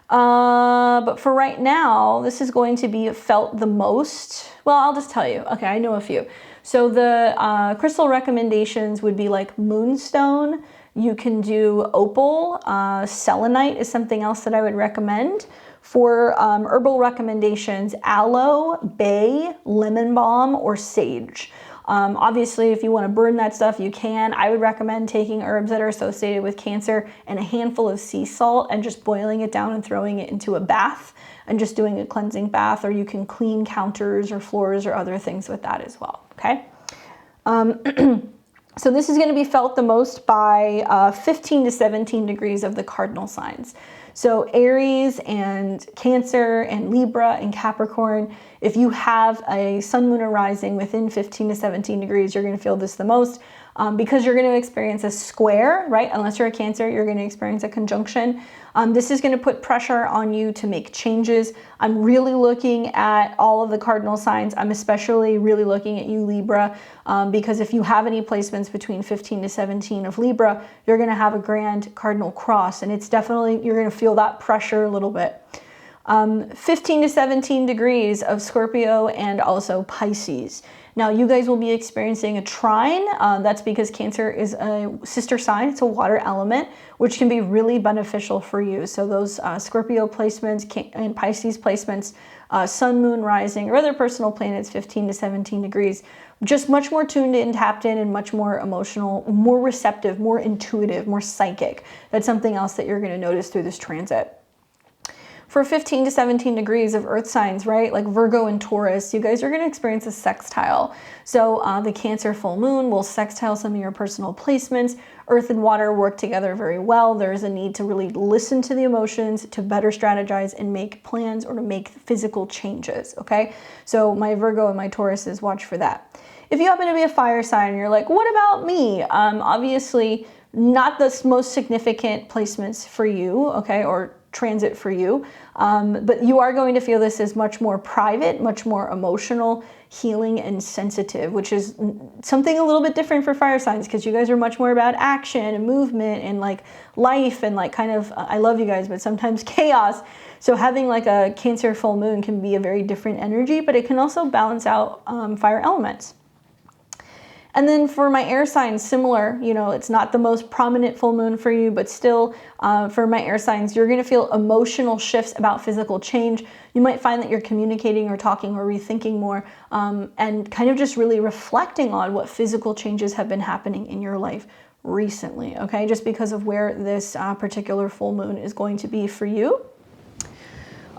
But for right now, this is going to be felt the most. Well, I'll just tell you. Okay, I know a few. So the crystal recommendations would be like moonstone. You can do opal. Selenite is something else that I would recommend. For herbal recommendations, aloe, bay, lemon balm, or sage. Obviously, if you want to burn that stuff, you can. I would recommend taking herbs that are associated with Cancer and a handful of sea salt and just boiling it down and throwing it into a bath and just doing a cleansing bath, or you can clean counters or floors or other things with that as well, okay? So this is going to be felt the most by 15 to 17 degrees of the cardinal signs. So Aries and Cancer and Libra and Capricorn, if you have a sun, moon, or rising within 15 to 17 degrees, you're going to feel this the most because you're going to experience a square, right? Unless you're a Cancer, you're going to experience a conjunction. This is going to put pressure on you to make changes. I'm really looking at all of the cardinal signs. I'm especially really looking at you, Libra, because if you have any placements between 15 to 17 of Libra, you're going to have a grand cardinal cross, and it's definitely, you're going to feel that pressure a little bit. 15 to 17 degrees of Scorpio and also Pisces. Now you guys will be experiencing a trine. That's because Cancer is a sister sign. It's a water element, which can be really beneficial for you. So those Scorpio placements and Pisces placements, sun, moon, rising, or other personal planets, 15 to 17 degrees, just much more tuned in, tapped in, and much more emotional, more receptive, more intuitive, more psychic. That's something else that you're going to notice through this transit. For 15 to 17 degrees of earth signs, right, like Virgo and Taurus, you guys are going to experience a sextile. So the Cancer full moon will sextile some of your personal placements. Earth and water work together very well. There's a need to really listen to the emotions, to better strategize and make plans, or to make physical changes, okay? So my Virgo and my Tauruses, watch for that. If you happen to be a fire sign and you're like, what about me? Obviously, not the most significant placements for you, okay, or transit for you. But you are going to feel this as much more private, much more emotional, healing, and sensitive, which is something a little bit different for fire signs, because you guys are much more about action and movement and like life and like kind of, I love you guys, but sometimes chaos. So having like a Cancer full moon can be a very different energy, but it can also balance out fire elements. And then for my air signs, similar, you know, it's not the most prominent full moon for you, but still for my air signs, you're gonna feel emotional shifts about physical change. You might find that you're communicating or talking or rethinking more and kind of just really reflecting on what physical changes have been happening in your life recently, okay? Just because of where this particular full moon is going to be for you.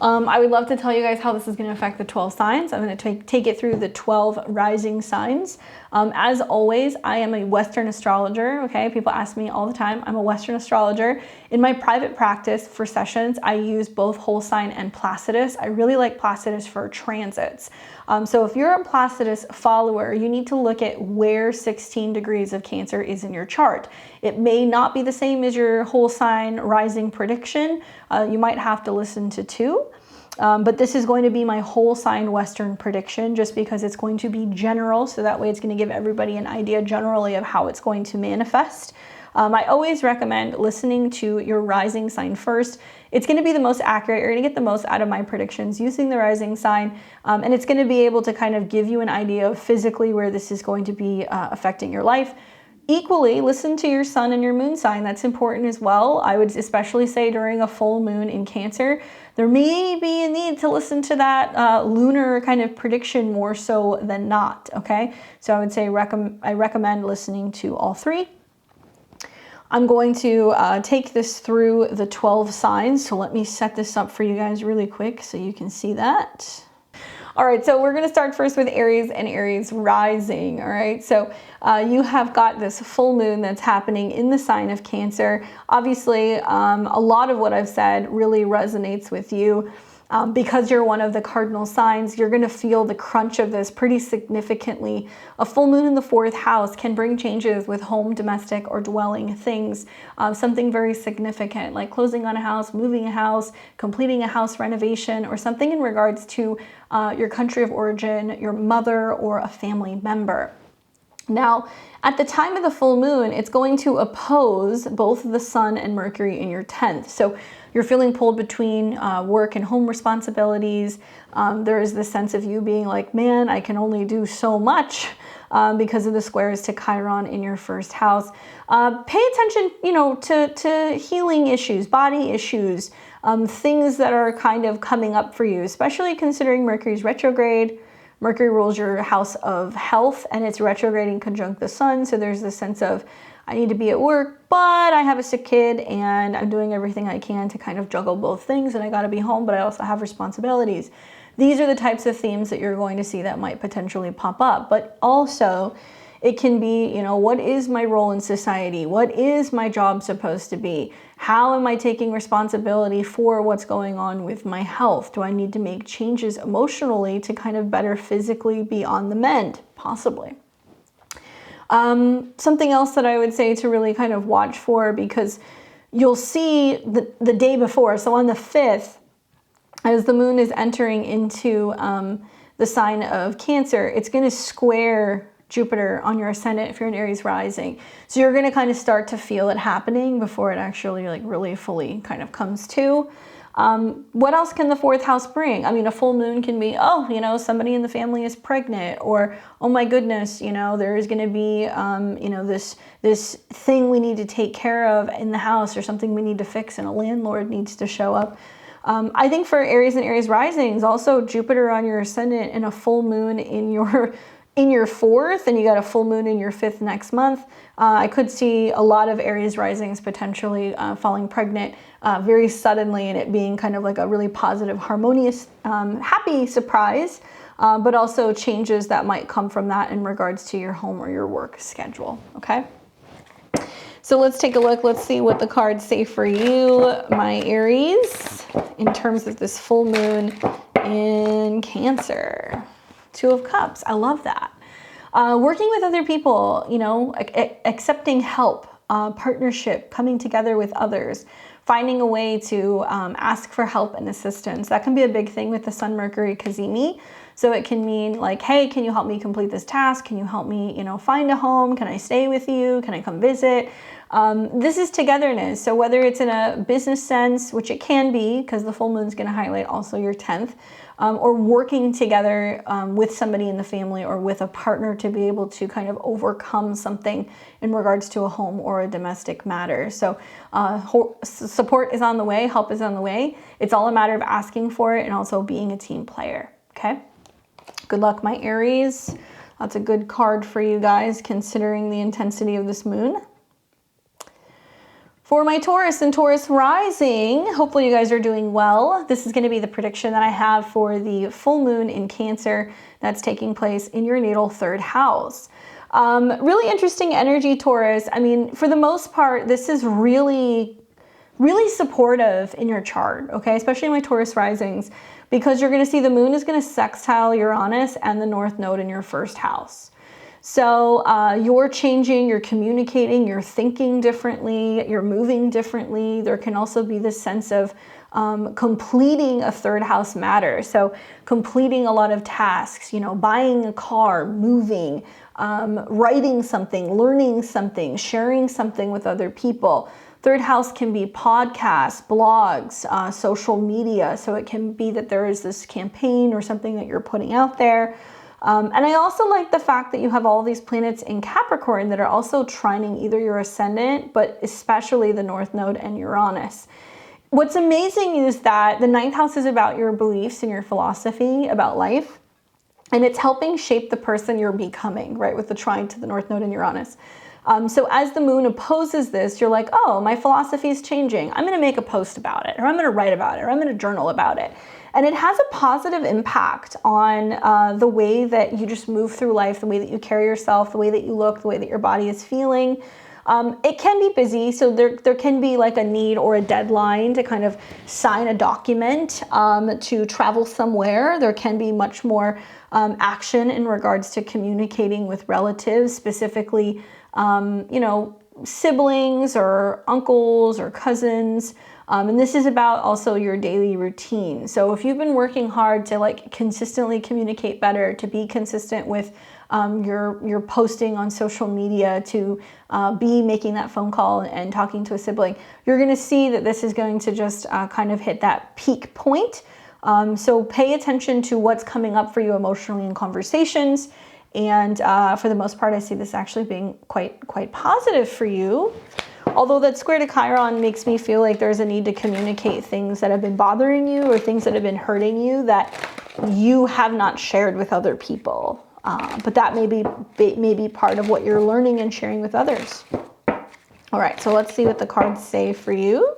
I would love to tell you guys how this is going to affect the 12 signs. I'm going to take it through the 12 rising signs. As always, I am a Western astrologer, okay? People ask me all the time. I'm a Western astrologer. In my private practice for sessions, I use both whole sign and Placidus. I really like Placidus for transits. So if you're a Placidus follower, you need to look at where 16 degrees of Cancer is in your chart. It may not be the same as your whole sign rising prediction. You might have to listen to 2. But this is going to be my whole sign Western prediction, just because it's going to be general. So that way it's going to give everybody an idea generally of how it's going to manifest. I always recommend listening to your rising sign first. It's going to be the most accurate. You're going to get the most out of my predictions using the rising sign. And it's going to be able to kind of give you an idea of physically where this is going to be affecting your life. Equally, listen to your sun and your moon sign. That's important as well. I would especially say during a full moon in Cancer, there may be a need to listen to that lunar kind of prediction more so than not, okay? So I would say I recommend listening to all 3. I'm going to take this through the 12 signs. So let me set this up for you guys really quick so you can see that. All right, so we're going to start first with Aries and Aries rising, all right? So you have got this full moon that's happening in the sign of Cancer. Obviously, a lot of what I've said really resonates with you. Because you're one of the cardinal signs, you're going to feel the crunch of this pretty significantly. A full moon in the 4th house can bring changes with home, domestic, or dwelling things. Something very significant, like closing on a house, moving a house, completing a house renovation, or something in regards to your country of origin, your mother, or a family member. Now, at the time of the full moon, it's going to oppose both the sun and Mercury in your 10th. So you're feeling pulled between work and home responsibilities. There is this sense of you being like, man, I can only do so much because of the squares to Chiron in your 1st house. Pay attention, you know, to healing issues, body issues, things that are kind of coming up for you, especially considering Mercury's retrograde. Mercury rules your house of health, and it's retrograding conjunct the sun. So there's this sense of, I need to be at work, but I have a sick kid and I'm doing everything I can to kind of juggle both things, and I got to be home, but I also have responsibilities. These are the types of themes that you're going to see that might potentially pop up. But also it can be, you know, what is my role in society? What is my job supposed to be? How am I taking responsibility for what's going on with my health? Do I need to make changes emotionally to kind of better physically be on the mend? Possibly. Something else that I would say to really kind of watch for, because you'll see the day before, so on the 5th, as the moon is entering into the sign of Cancer, it's going to square Jupiter on your ascendant if you're an Aries rising. So you're going to kind of start to feel it happening before it actually like really fully kind of comes to. What else can the 4th house bring? I mean, a full moon can be, oh, you know, somebody in the family is pregnant, or, oh my goodness, you know, there is going to be, you know, this thing we need to take care of in the house, or something we need to fix, and a landlord needs to show up. I think for Aries and Aries risings, also Jupiter on your ascendant and a full moon in your 4th, and you got a full moon in your 5th next month. I could see a lot of Aries risings potentially falling pregnant very suddenly, and it being kind of like a really positive, harmonious, happy surprise, but also changes that might come from that in regards to your home or your work schedule, okay? So let's take a look. Let's see what the cards say for you, my Aries, in terms of this full moon in Cancer. 2 of Cups. I love that. Working with other people, you know, accepting help, partnership, coming together with others, finding a way to ask for help and assistance. That can be a big thing with the Sun Mercury cazimi. So it can mean like, hey, can you help me complete this task? Can you help me, find a home? Can I stay with you? Can I come visit? This is togetherness. So whether it's in a business sense, which it can be, because the full moon is going to highlight also your 10th, or working together with somebody in the family or with a partner to be able to kind of overcome something in regards to a home or a domestic matter. So support is on the way, help is on the way. It's all a matter of asking for it and also being a team player, okay? Good luck, my Aries. That's a good card for you guys considering the intensity of this moon. For my Taurus and Taurus rising, hopefully you guys are doing well. This is going to be the prediction that I have for the full moon in Cancer that's taking place in your natal 3rd house. Really interesting energy, Taurus. I mean, for the most part, this is really supportive in your chart, okay? Especially my Taurus risings, because you're going to see the moon is going to sextile Uranus and the North Node in your 1st house. So you're changing, you're communicating, you're thinking differently, you're moving differently. There can also be this sense of completing a 3rd house matter. So completing a lot of tasks, buying a car, moving, writing something, learning something, sharing something with other people. 3rd house can be podcasts, blogs, social media. So it can be that there is this campaign or something that you're putting out there. And I also like the fact that you have all these planets in Capricorn that are also trining either your ascendant, but especially the North Node and Uranus. What's amazing is that the 9th house is about your beliefs and your philosophy about life. And it's helping shape the person you're becoming, right? With the trine to the North Node and Uranus. So as the moon opposes this, you're like, oh, my philosophy is changing. I'm going to make a post about it, or I'm going to write about it, or I'm going to journal about it. And it has a positive impact on the way that you just move through life, the way that you carry yourself, the way that you look, the way that your body is feeling. It can be busy, so there can be like a need or a deadline to kind of sign a document, to travel somewhere. There can be much more action in regards to communicating with relatives, specifically, siblings or uncles or cousins. And this is about also your daily routine. So if you've been working hard to like consistently communicate better, to be consistent with your posting on social media, to be making that phone call and talking to a sibling, you're going to see that this is going to just kind of hit that peak point. So pay attention to what's coming up for you emotionally in conversations. And for the most part, I see this actually being quite positive for you. Although that square to Chiron makes me feel like there's a need to communicate things that have been bothering you or things that have been hurting you that you have not shared with other people. But that may be part of what you're learning and sharing with others. All right, so let's see what the cards say for you.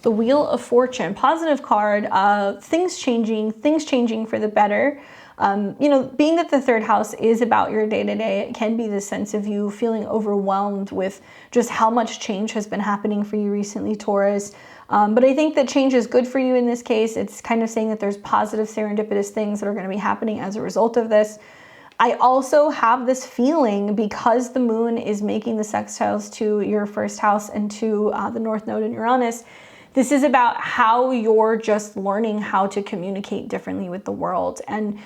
The Wheel of Fortune, positive card, things changing for the better. Being that the 3rd house is about your day-to-day, it can be the sense of you feeling overwhelmed with just how much change has been happening for you recently, Taurus. But I think that change is good for you in this case. It's kind of saying that there's positive serendipitous things that are going to be happening as a result of this. I also have this feeling, because the moon is making the sextiles to your 1st house and to the North Node and Uranus, this is about how you're just learning how to communicate differently with the world. And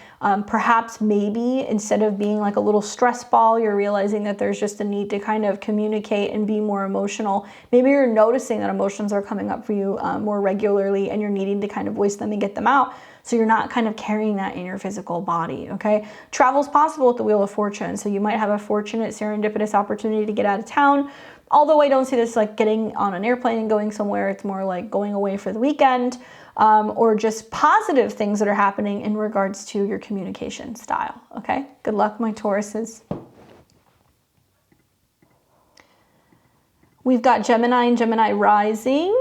perhaps maybe instead of being like a little stress ball, you're realizing that there's just a need to kind of communicate and be more emotional. Maybe you're noticing that emotions are coming up for you more regularly and you're needing to kind of voice them and get them out. So you're not kind of carrying that in your physical body, okay? Travel's possible with the Wheel of Fortune. So you might have a fortunate serendipitous opportunity to get out of town. Although I don't see this like getting on an airplane and going somewhere. It's more like going away for the weekend, or just positive things that are happening in regards to your communication style, okay? Good luck, my Tauruses. We've got Gemini and Gemini rising.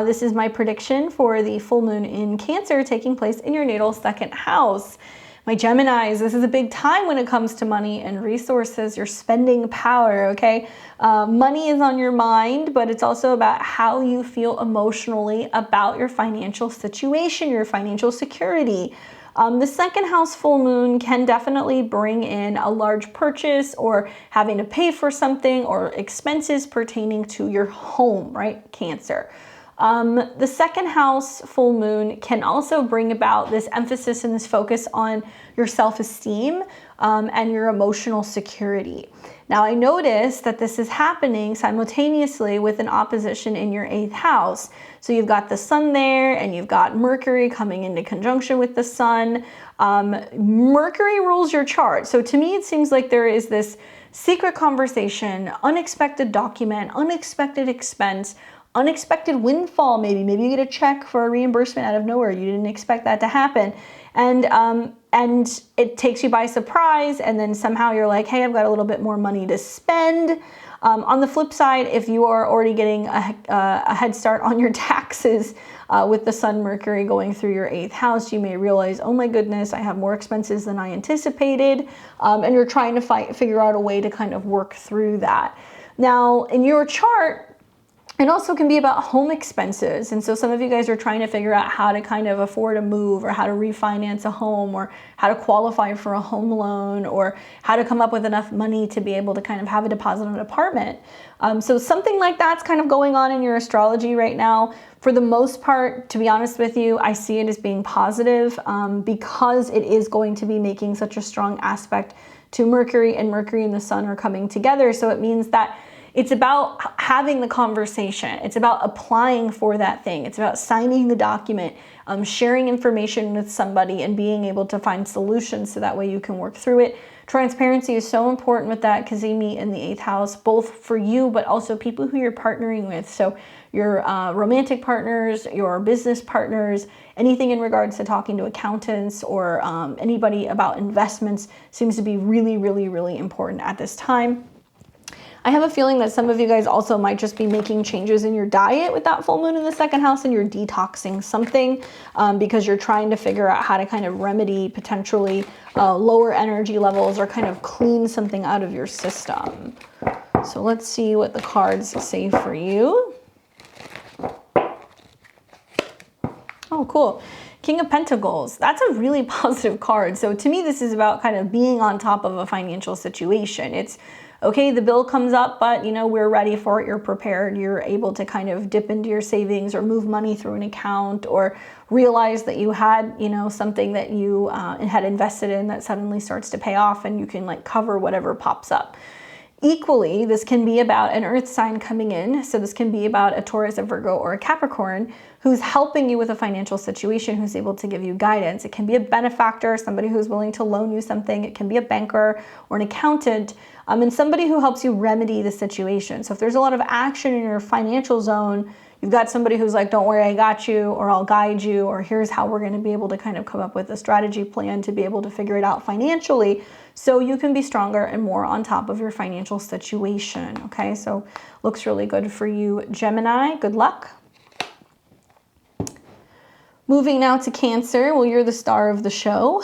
This is my prediction for the full moon in Cancer taking place in your natal 2nd house. My Geminis, this is a big time when it comes to money and resources, your spending power, okay? Money is on your mind, but it's also about how you feel emotionally about your financial situation, your financial security. The second house full moon can definitely bring in a large purchase or having to pay for something or expenses pertaining to your home, right? Cancer. The second house full moon can also bring about this emphasis and this focus on your self-esteem and your emotional security. Now, I notice that this is happening simultaneously with an opposition in your 8th house. So you've got the sun there and you've got Mercury coming into conjunction with the sun. Mercury rules your chart. So to me, it seems like there is this secret conversation, unexpected document, unexpected expense, unexpected windfall. Maybe you get a check for a reimbursement out of nowhere. You didn't expect that to happen. And it takes you by surprise, and then somehow you're like, hey, I've got a little bit more money to spend. On the flip side, if you are already getting a head start on your taxes with the Sun Mercury going through your 8th house, you may realize, oh my goodness, I have more expenses than I anticipated, and you're trying to figure out a way to kind of work through that. Now, in your chart, it also can be about home expenses. And so some of you guys are trying to figure out how to kind of afford a move or how to refinance a home or how to qualify for a home loan or how to come up with enough money to be able to kind of have a deposit on an apartment. So something like that's kind of going on in your astrology right now. For the most part, to be honest with you, I see it as being positive because it is going to be making such a strong aspect to Mercury, and Mercury and the Sun are coming together. So it means that it's about having the conversation. It's about applying for that thing. It's about signing the document, sharing information with somebody and being able to find solutions so that way you can work through it. Transparency is so important with that because they meet in the 8th house, both for you, but also people who you're partnering with. So your romantic partners, your business partners, anything in regards to talking to accountants or anybody about investments seems to be really, really, really important at this time. I have a feeling that some of you guys also might just be making changes in your diet with that full moon in the 2nd house, and you're detoxing something because you're trying to figure out how to kind of remedy potentially lower energy levels or kind of clean something out of your system. So let's see what the cards say for you. Oh, cool. King of Pentacles. That's a really positive card. So to me, this is about kind of being on top of a financial situation. It's okay, the bill comes up, but you know, we're ready for it. You're prepared. You're able to kind of dip into your savings or move money through an account or realize that you had, you know, something that you had invested in that suddenly starts to pay off and you can like cover whatever pops up. Equally, this can be about an earth sign coming in. So this can be about a Taurus, a Virgo, or a Capricorn who's helping you with a financial situation, who's able to give you guidance. It can be a benefactor, somebody who's willing to loan you something. It can be a banker or an accountant, and somebody who helps you remedy the situation. So if there's a lot of action in your financial zone, you've got somebody who's like, don't worry, I got you, or I'll guide you, or here's how we're going to be able to kind of come up with a strategy plan to be able to figure it out financially so you can be stronger and more on top of your financial situation. Okay, so looks really good for you, Gemini. Good luck. Moving now to Cancer. Well, you're the star of the show.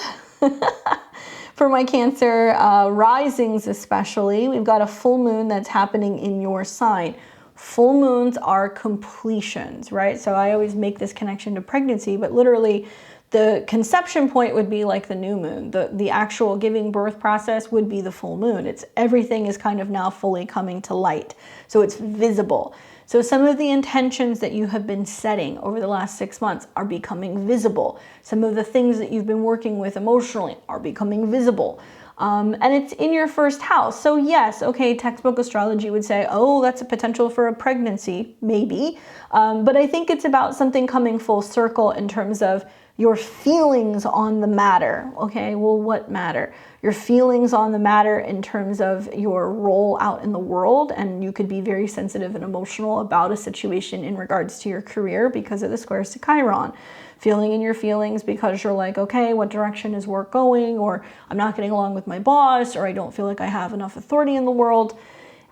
For my Cancer risings especially, we've got a full moon that's happening in your sign. Full moons are completions, right? So I always make this connection to pregnancy, but literally the conception point would be like the new moon. The actual giving birth process would be the full moon. It's everything is kind of now fully coming to light. So it's visible. So some of the intentions that you have been setting over the last 6 months are becoming visible. Some of the things that you've been working with emotionally are becoming visible. And it's in your 1st house. So yes, okay, textbook astrology would say, oh, that's a potential for a pregnancy, maybe. But I think it's about something coming full circle in terms of your feelings on the matter. Okay, well, what matter? Your feelings on the matter in terms of your role out in the world, and you could be very sensitive and emotional about a situation in regards to your career because of the squares to Chiron. Feeling in your feelings because you're like, okay, what direction is work going? Or I'm not getting along with my boss, or I don't feel like I have enough authority in the world.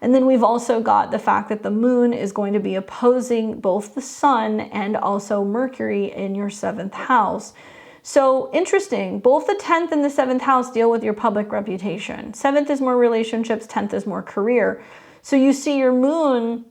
And then we've also got the fact that the moon is going to be opposing both the sun and also Mercury in your 7th house. So interesting, both the 10th and the 7th house deal with your public reputation. 7th is more relationships, 10th is more career. So you see your moon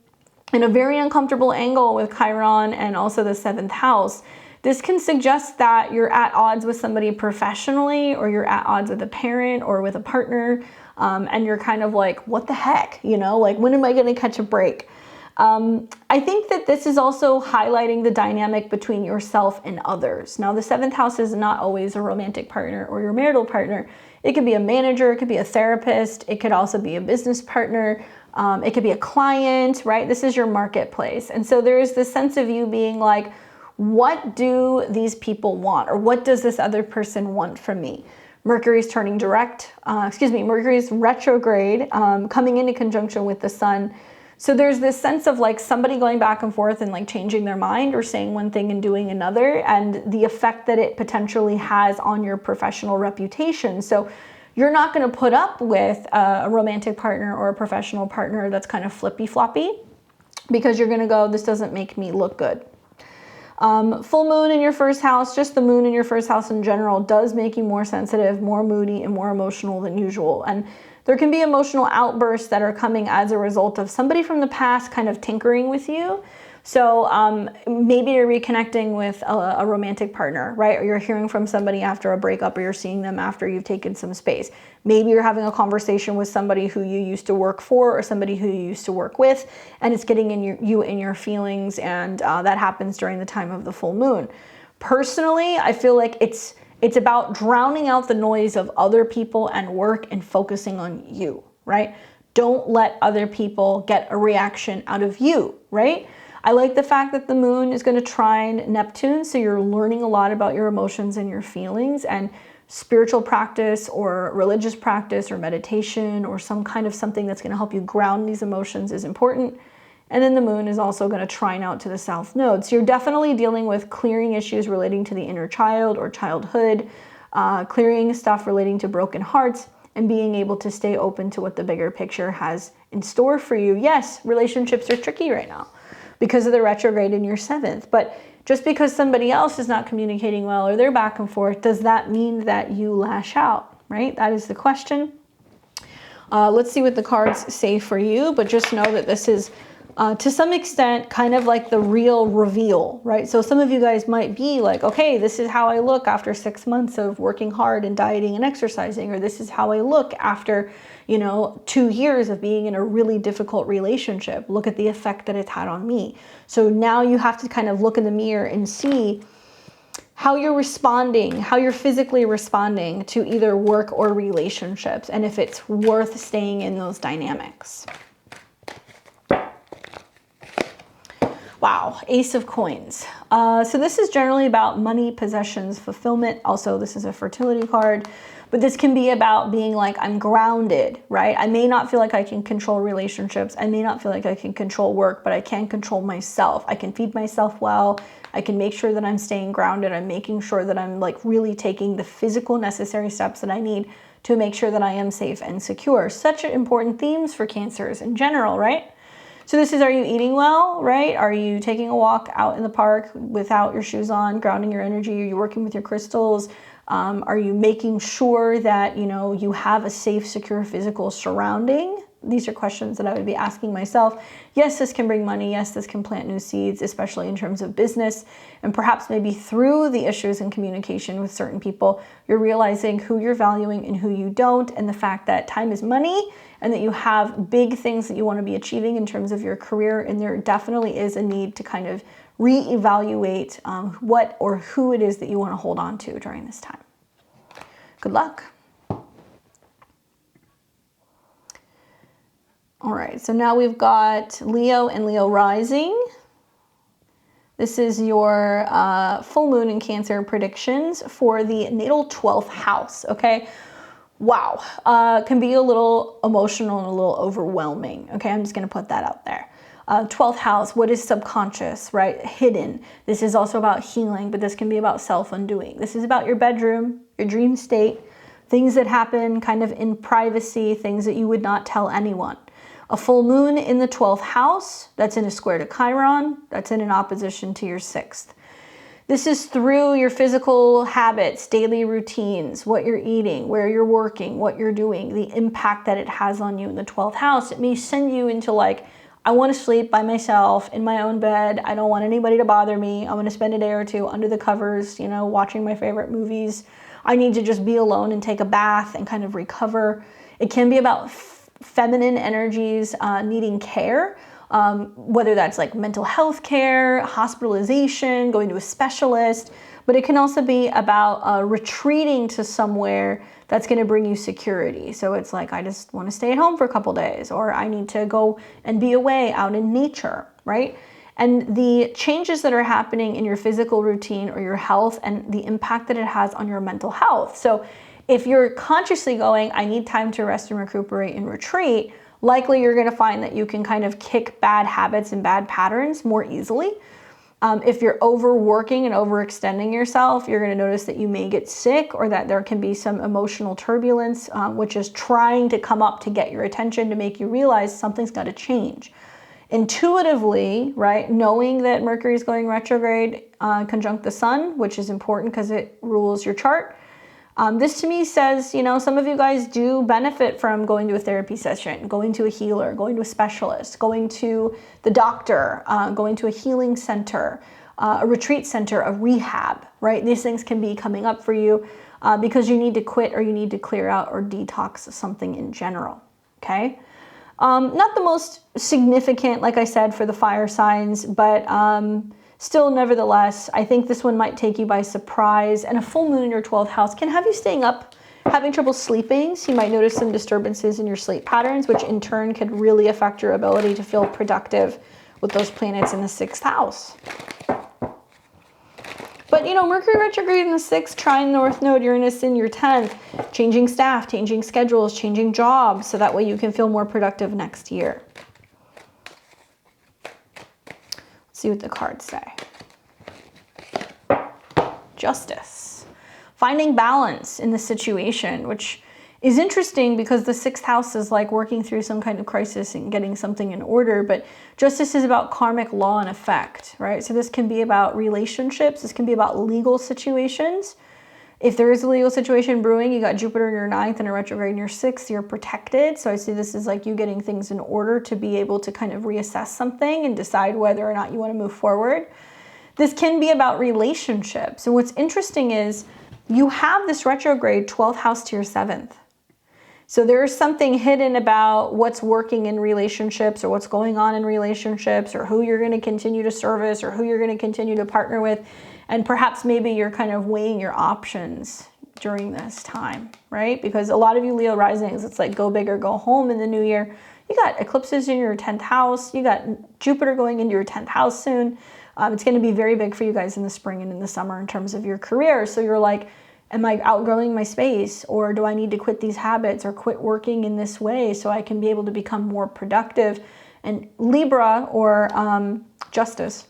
in a very uncomfortable angle with Chiron and also the 7th house. this can suggest that you're at odds with somebody professionally, or you're at odds with a parent or with a partner, and you're kind of like, what the heck, you know, like, when am I going to catch a break? I think that this is also highlighting the dynamic between yourself and others. Now, the 7th house is not always a romantic partner or your marital partner. It could be a manager, it could be a therapist, it could also be a business partner, it could be a client, right? This is your marketplace. And so there is this sense of you being like, what do these people want? Or what does this other person want from me? Mercury's turning direct, Mercury's retrograde, coming into conjunction with the sun. So there's this sense of like somebody going back and forth and like changing their mind or saying one thing and doing another, and the effect that it potentially has on your professional reputation. So you're not going to put up with a romantic partner or a professional partner that's kind of flippy floppy, because you're going to go, this doesn't make me look good. Full moon in your first house, just the moon in your first house in general, does make you more sensitive, more moody, and more emotional than usual. And there can be emotional outbursts that are coming as a result of somebody from the past kind of tinkering with you. So maybe you're reconnecting with a romantic partner, right? Or you're hearing from somebody after a breakup, or you're seeing them after you've taken some space. Maybe you're having a conversation with somebody who you used to work for, or somebody who you used to work with, and it's getting in you in your feelings, and that happens during the time of the full moon. Personally, I feel like it's about drowning out the noise of other people and work and focusing on you, right? Don't let other people get a reaction out of you, right? I like the fact that the moon is going to trine Neptune, so you're learning a lot about your emotions and your feelings, and spiritual practice or religious practice or meditation or some kind of something that's going to help you ground these emotions is important. And then the moon is also going to trine out to the south node. So you're definitely dealing with clearing issues relating to the inner child or childhood, clearing stuff relating to broken hearts, and being able to stay open to what the bigger picture has in store for you. Yes, relationships are tricky right now because of the retrograde in your 7th, but just because somebody else is not communicating well or they're back and forth, does that mean that you lash out, right? That is the question. Let's see what the cards say for you, but just know that this is to some extent kind of like the real reveal, right? So some of you guys might be like, okay, this is how I look after 6 months of working hard and dieting and exercising, or this is how I look after, 2 years of being in a really difficult relationship. Look at the effect that it's had on me. So now you have to kind of look in the mirror and see how you're responding, how you're physically responding to either work or relationships, and if it's worth staying in those dynamics. Wow, Ace of Coins. So this is generally about money, possessions, fulfillment. Also, this is a fertility card, but this can be about being like, I'm grounded, right? I may not feel like I can control relationships. I may not feel like I can control work, but I can control myself. I can feed myself well. I can make sure that I'm staying grounded. I'm making sure that I'm like really taking the physical necessary steps that I need to make sure that I am safe and secure. Such important themes for Cancers in general, right? So this is, are you eating well, right? Are you taking a walk out in the park without your shoes on, grounding your energy? Are you working with your crystals? Are you making sure that, you have a safe, secure physical surrounding? These are questions that I would be asking myself. Yes, this can bring money. Yes, this can plant new seeds, especially in terms of business. And perhaps maybe through the issues in communication with certain people, you're realizing who you're valuing and who you don't, and the fact that time is money, and that you have big things that you want to be achieving in terms of your career. And there definitely is a need to kind of reevaluate what or who it is that you want to hold on to during this time. Good luck. All right, so now we've got Leo and Leo rising. This is your full moon in Cancer predictions for the natal 12th house, okay? Wow, can be a little emotional and a little overwhelming, okay? I'm just gonna put that out there. 12th house, what is subconscious, right? Hidden. This is also about healing, but this can be about self-undoing. This is about your bedroom, your dream state, things that happen kind of in privacy, things that you would not tell anyone. A full moon in the 12th house, that's in a square to Chiron, that's in an opposition to your 6th. This is through your physical habits, daily routines, what you're eating, where you're working, what you're doing, the impact that it has on you in the 12th house. It may send you into like I want to sleep by myself in my own bed. I don't want anybody to bother me. I want to spend a day or two under the covers, you know, watching my favorite movies. I need to just be alone and take a bath and kind of recover. It can be about feminine energies needing care, whether that's like mental health care, hospitalization, going to a specialist, but it can also be about retreating to somewhere that's going to bring you security. So it's like, I just want to stay at home for a couple days, or I need to go and be away out in nature, right? And the changes that are happening in your physical routine or your health and the impact that it has on your mental health. So if you're consciously going, I need time to rest and recuperate and retreat, likely you're going to find that you can kind of kick bad habits and bad patterns more easily. If you're overworking and overextending yourself, you're going to notice that you may get sick, or that there can be some emotional turbulence, which is trying to come up to get your attention to make you realize something's got to change. Intuitively, right, knowing that Mercury is going retrograde conjunct the sun, which is important because it rules your chart. This to me says, you know, some of you guys do benefit from going to a therapy session, going to a healer, going to a specialist, going to the doctor, going to a healing center, a retreat center, a rehab, right? These things can be coming up for you because you need to quit, or you need to clear out or detox something in general, okay? Not the most significant, like I said, for the fire signs, but still, nevertheless, I think this one might take you by surprise. And a full moon in your 12th house can have you staying up, having trouble sleeping. So you might notice some disturbances in your sleep patterns, which in turn could really affect your ability to feel productive with those planets in the 6th house. But, you know, Mercury retrograde in the 6th, trine North Node, Uranus in your 10th, changing staff, changing schedules, changing jobs, so that way you can feel more productive next year. See what the cards say. Justice. Finding balance in the situation, which is interesting because the 6th house is like working through some kind of crisis and getting something in order, but justice is about karmic law and effect, right? So this can be about relationships. This can be about legal situations. If there is a legal situation brewing, you got Jupiter in your 9th and a retrograde in your 6th, you're protected. So I see this is like you getting things in order to be able to kind of reassess something and decide whether or not you want to move forward. This can be about relationships. And what's interesting is you have this retrograde 12th house to your 7th. So there's something hidden about what's working in relationships, or what's going on in relationships, or who you're going to continue to service, or who you're going to continue to partner with. And perhaps maybe you're kind of weighing your options during this time, right? Because a lot of you Leo risings, it's like go big or go home in the new year. You got eclipses in your 10th house. You got Jupiter going into your 10th house soon. It's going to be very big for you guys in the spring and in the summer in terms of your career. So you're like, am I outgrowing my space? Or do I need to quit these habits or quit working in this way so I can be able to become more productive? And Libra, or Justice,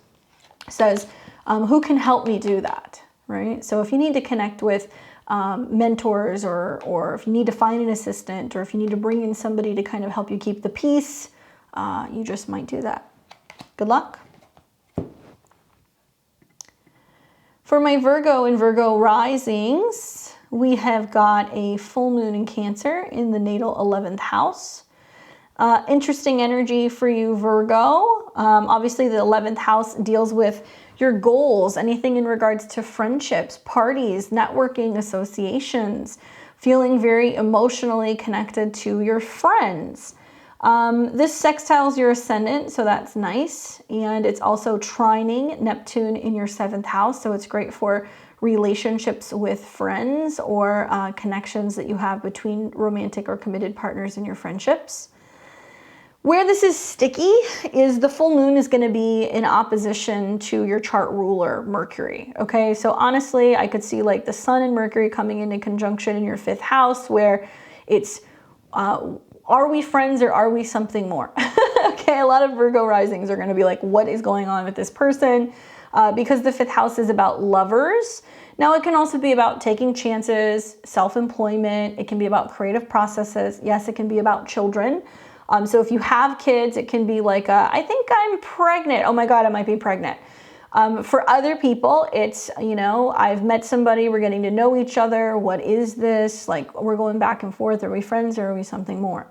says, who can help me do that, right? So if you need to connect with mentors, or if you need to find an assistant, or if you need to bring in somebody to kind of help you keep the peace, you just might do that. Good luck. For my Virgo and Virgo risings, we have got a full moon in Cancer in the natal 11th house. Interesting energy for you, Virgo. Obviously, the 11th house deals with your goals, anything in regards to friendships, parties, networking, associations, feeling very emotionally connected to your friends. This sextiles your ascendant, so that's nice. And it's also trining Neptune in your 7th house, so it's great for relationships with friends, or connections that you have between romantic or committed partners in your friendships. Where this is sticky is the full moon is going to be in opposition to your chart ruler, Mercury. Okay, so honestly, I could see like the sun and Mercury coming into conjunction in your 5th house, where it's, are we friends or are we something more? Okay, a lot of Virgo risings are going to be like, what is going on with this person? Because the 5th house is about lovers. Now, it can also be about taking chances, self-employment. It can be about creative processes. Yes, it can be about children. So if you have kids, it can be like, I think I'm pregnant. Oh my God, I might be pregnant. For other people, it's, you know, I've met somebody, we're getting to know each other. What is this? Like, we're going back and forth. Are we friends or are we something more?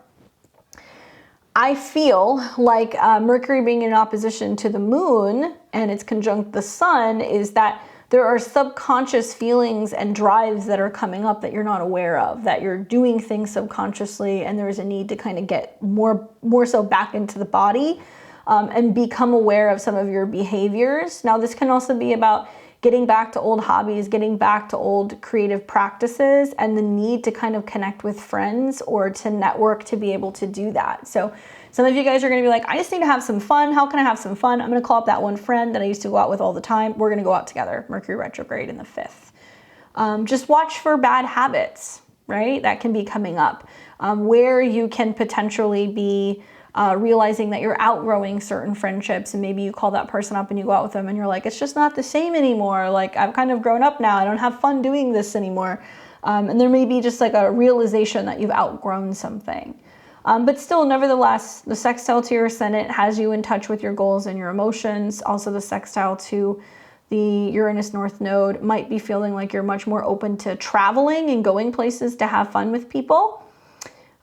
I feel like Mercury being in opposition to the moon and it's conjunct the sun is that there are subconscious feelings and drives that are coming up that you're not aware of, that you're doing things subconsciously, and there's a need to kind of get more so back into the body and become aware of some of your behaviors. Now, this can also be about getting back to old hobbies, getting back to old creative practices, and the need to kind of connect with friends or to network to be able to do that. So some of you guys are going to be like, I just need to have some fun. How can I have some fun? I'm going to call up that one friend that I used to go out with all the time. We're going to go out together. Mercury retrograde in the 5th. Just watch for bad habits, right? That can be coming up where you can potentially be realizing that you're outgrowing certain friendships, and maybe you call that person up and you go out with them and you're like, it's just not the same anymore. Like, I've kind of grown up now. I don't have fun doing this anymore. And there may be just like a realization that you've outgrown something. But still, nevertheless, the sextile to your ascendant has you in touch with your goals and your emotions. Also, the sextile to the Uranus North Node might be feeling like you're much more open to traveling and going places to have fun with people.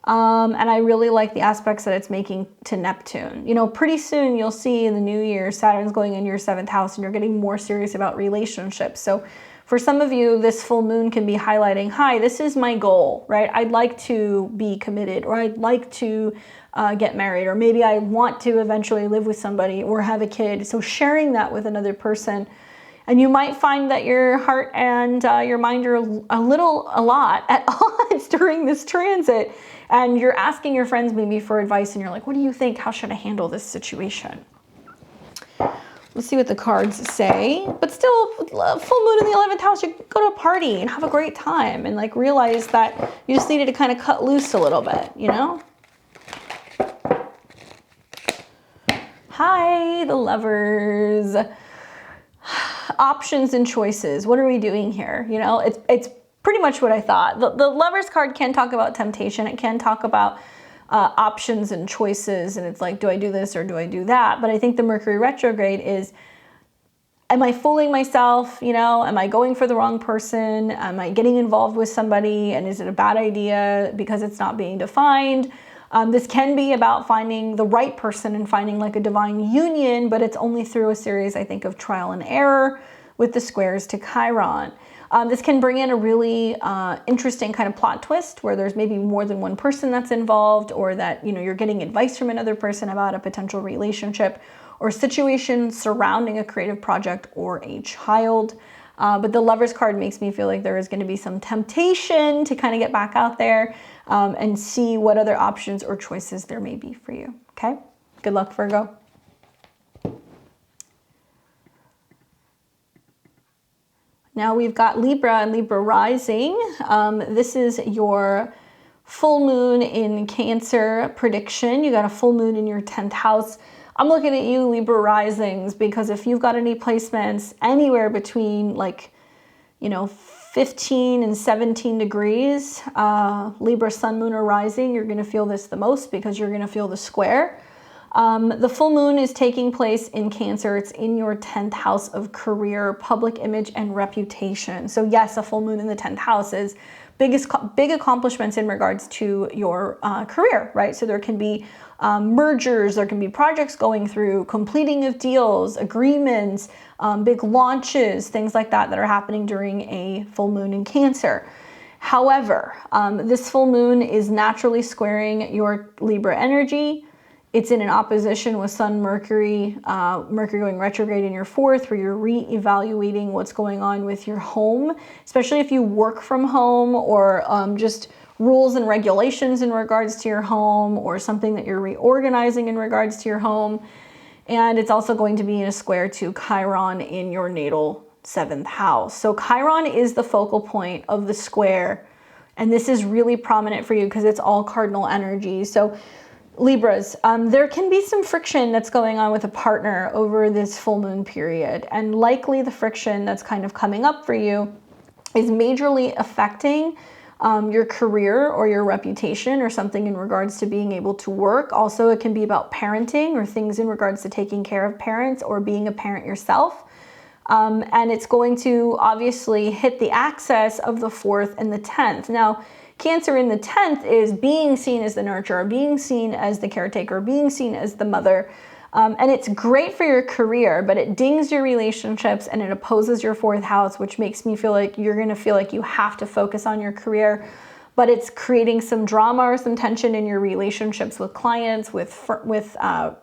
And I really like the aspects that it's making to Neptune. You know, pretty soon you'll see in the new year, Saturn's going in your 7th house and you're getting more serious about relationships. So for some of you, this full moon can be highlighting, hi, this is my goal, right? I'd like to be committed, or I'd like to get married, or maybe I want to eventually live with somebody or have a kid. So sharing that with another person. And you might find that your heart and your mind are a lot at odds during this transit. And you're asking your friends maybe for advice and you're like, what do you think? How should I handle this situation? Let's see what the cards say. But still, full moon in the 11th house, you go to a party and have a great time and like realize that you just needed to kind of cut loose a little bit, you know? Hi, the Lovers. Options and choices. What are we doing here? You know, it's pretty much what I thought. The Lovers card can talk about temptation. It can talk about options and choices, and it's like, do I do this or do I do that? But I think the Mercury retrograde is, am I fooling myself? You know, am I going for the wrong person? Am I getting involved with somebody, and is it a bad idea because it's not being defined? This can be about finding the right person and finding like a divine union, but it's only through a series, I think, of trial and error with the squares to Chiron. This can bring in a really interesting kind of plot twist where there's maybe more than one person that's involved, or that, you know, you're getting advice from another person about a potential relationship or situation surrounding a creative project or a child. But the Lovers card makes me feel like there is going to be some temptation to kind of get back out there and see what other options or choices there may be for you. Okay? Good luck, Virgo. Now we've got Libra and Libra rising. This is your full moon in Cancer prediction. You got a full moon in your 10th house. I'm looking at you, Libra risings, because if you've got any placements anywhere between like, you know, 15 and 17 degrees, Libra sun, moon, or rising, you're going to feel this the most because you're going to feel the square. The full moon is taking place in Cancer. It's in your 10th house of career, public image, and reputation. So yes, a full moon in the 10th house is big accomplishments in regards to your career, right? So there can be mergers, there can be projects going through, completing of deals, agreements, big launches, things like that are happening during a full moon in Cancer. However, this full moon is naturally squaring your Libra energy. It's in an opposition with Sun, Mercury, Mercury going retrograde in your 4th, where you're re-evaluating what's going on with your home, especially if you work from home, or just rules and regulations in regards to your home, or something that you're reorganizing in regards to your home. And it's also going to be in a square to Chiron in your natal 7th house. So Chiron is the focal point of the square, and this is really prominent for you because it's all cardinal energy. So Libras, there can be some friction that's going on with a partner over this full moon period, and likely the friction that's kind of coming up for you is majorly affecting your career or your reputation, or something in regards to being able to work. Also, it can be about parenting or things in regards to taking care of parents or being a parent yourself. And it's going to obviously hit the axis of the 4th and the 10th. Now, Cancer in the 10th is being seen as the nurturer, being seen as the caretaker, being seen as the mother. And it's great for your career, but it dings your relationships and it opposes your 4th house, which makes me feel like you're going to feel like you have to focus on your career. But it's creating some drama or some tension in your relationships with clients, with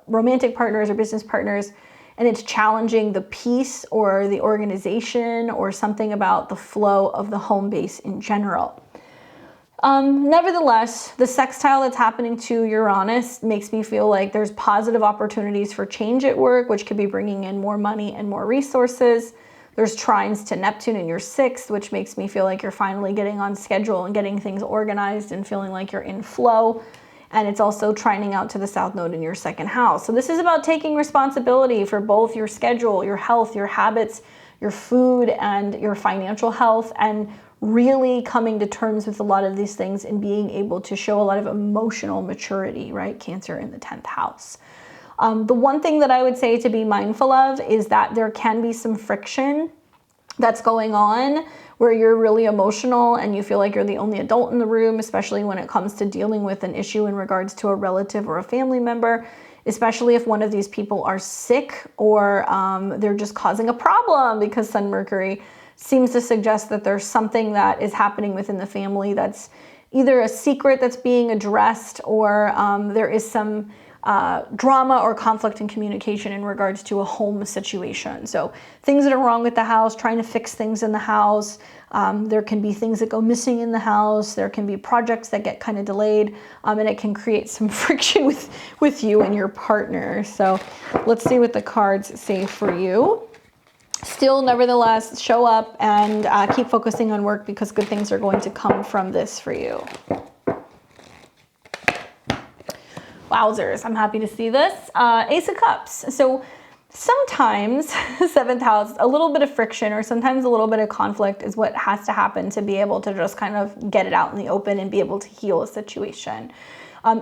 romantic partners or business partners. And it's challenging the peace or the organization or something about the flow of the home base in general. Nevertheless, the sextile that's happening to Uranus makes me feel like there's positive opportunities for change at work, which could be bringing in more money and more resources. There's trines to Neptune in your 6th, which makes me feel like you're finally getting on schedule and getting things organized and feeling like you're in flow. And it's also trining out to the South Node in your 2nd house. So this is about taking responsibility for both your schedule, your health, your habits, your food, and your financial health, and really coming to terms with a lot of these things and being able to show a lot of emotional maturity, right? Cancer in the 10th house. The one thing that I would say to be mindful of is that there can be some friction that's going on where you're really emotional and you feel like you're the only adult in the room, especially when it comes to dealing with an issue in regards to a relative or a family member, especially if one of these people are sick or they're just causing a problem, because Sun Mercury seems to suggest that there's something that is happening within the family that's either a secret that's being addressed or there is some drama or conflict in communication in regards to a home situation. So things that are wrong with the house, trying to fix things in the house. There can be things that go missing in the house. There can be projects that get kind of delayed, and it can create some friction with you and your partner. So let's see what the cards say for you. Still, nevertheless, show up and keep focusing on work, because good things are going to come from this for you. Wowzers, I'm happy to see this. Ace of Cups. So sometimes, 7th house, a little bit of friction or sometimes a little bit of conflict is what has to happen to be able to just kind of get it out in the open and be able to heal a situation.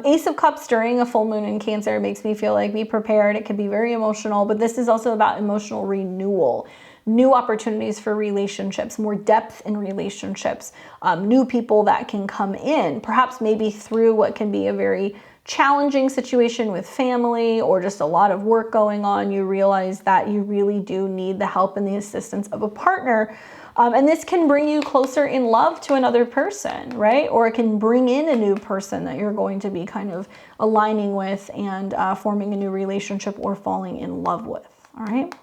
Ace of Cups during a full moon in Cancer makes me feel like be prepared. It can be very emotional, but this is also about emotional renewal. New opportunities for relationships, more depth in relationships, new people that can come in, perhaps maybe through what can be a very challenging situation with family or just a lot of work going on. You realize that you really do need the help and the assistance of a partner. And this can bring you closer in love to another person, right? Or it can bring in a new person that you're going to be kind of aligning with and forming a new relationship or falling in love with, all right?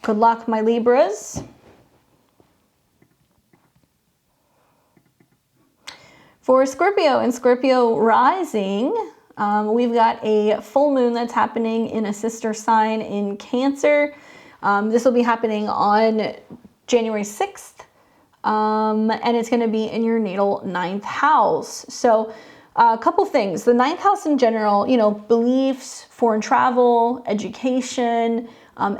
Good luck, my Libras. For Scorpio and Scorpio rising, we've got a full moon that's happening in a sister sign in Cancer. This will be happening on January 6th, and it's going to be in your natal 9th house. So a couple things. The 9th house in general, you know, beliefs, foreign travel, education,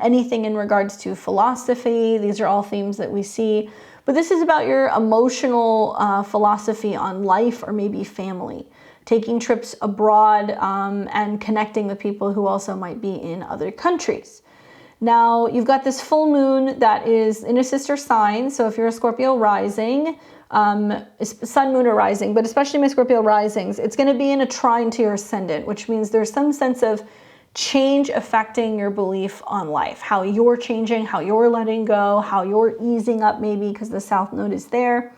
anything in regards to philosophy. These are all themes that we see. But this is about your emotional philosophy on life or maybe family, taking trips abroad and connecting with people who also might be in other countries. Now, you've got this full moon that is in a sister sign. So if you're a Scorpio rising, sun, moon, or rising, but especially my Scorpio risings, it's going to be in a trine to your ascendant, which means there's some sense of change affecting your belief on life, how you're changing, how you're letting go, how you're easing up maybe because the South Node is there.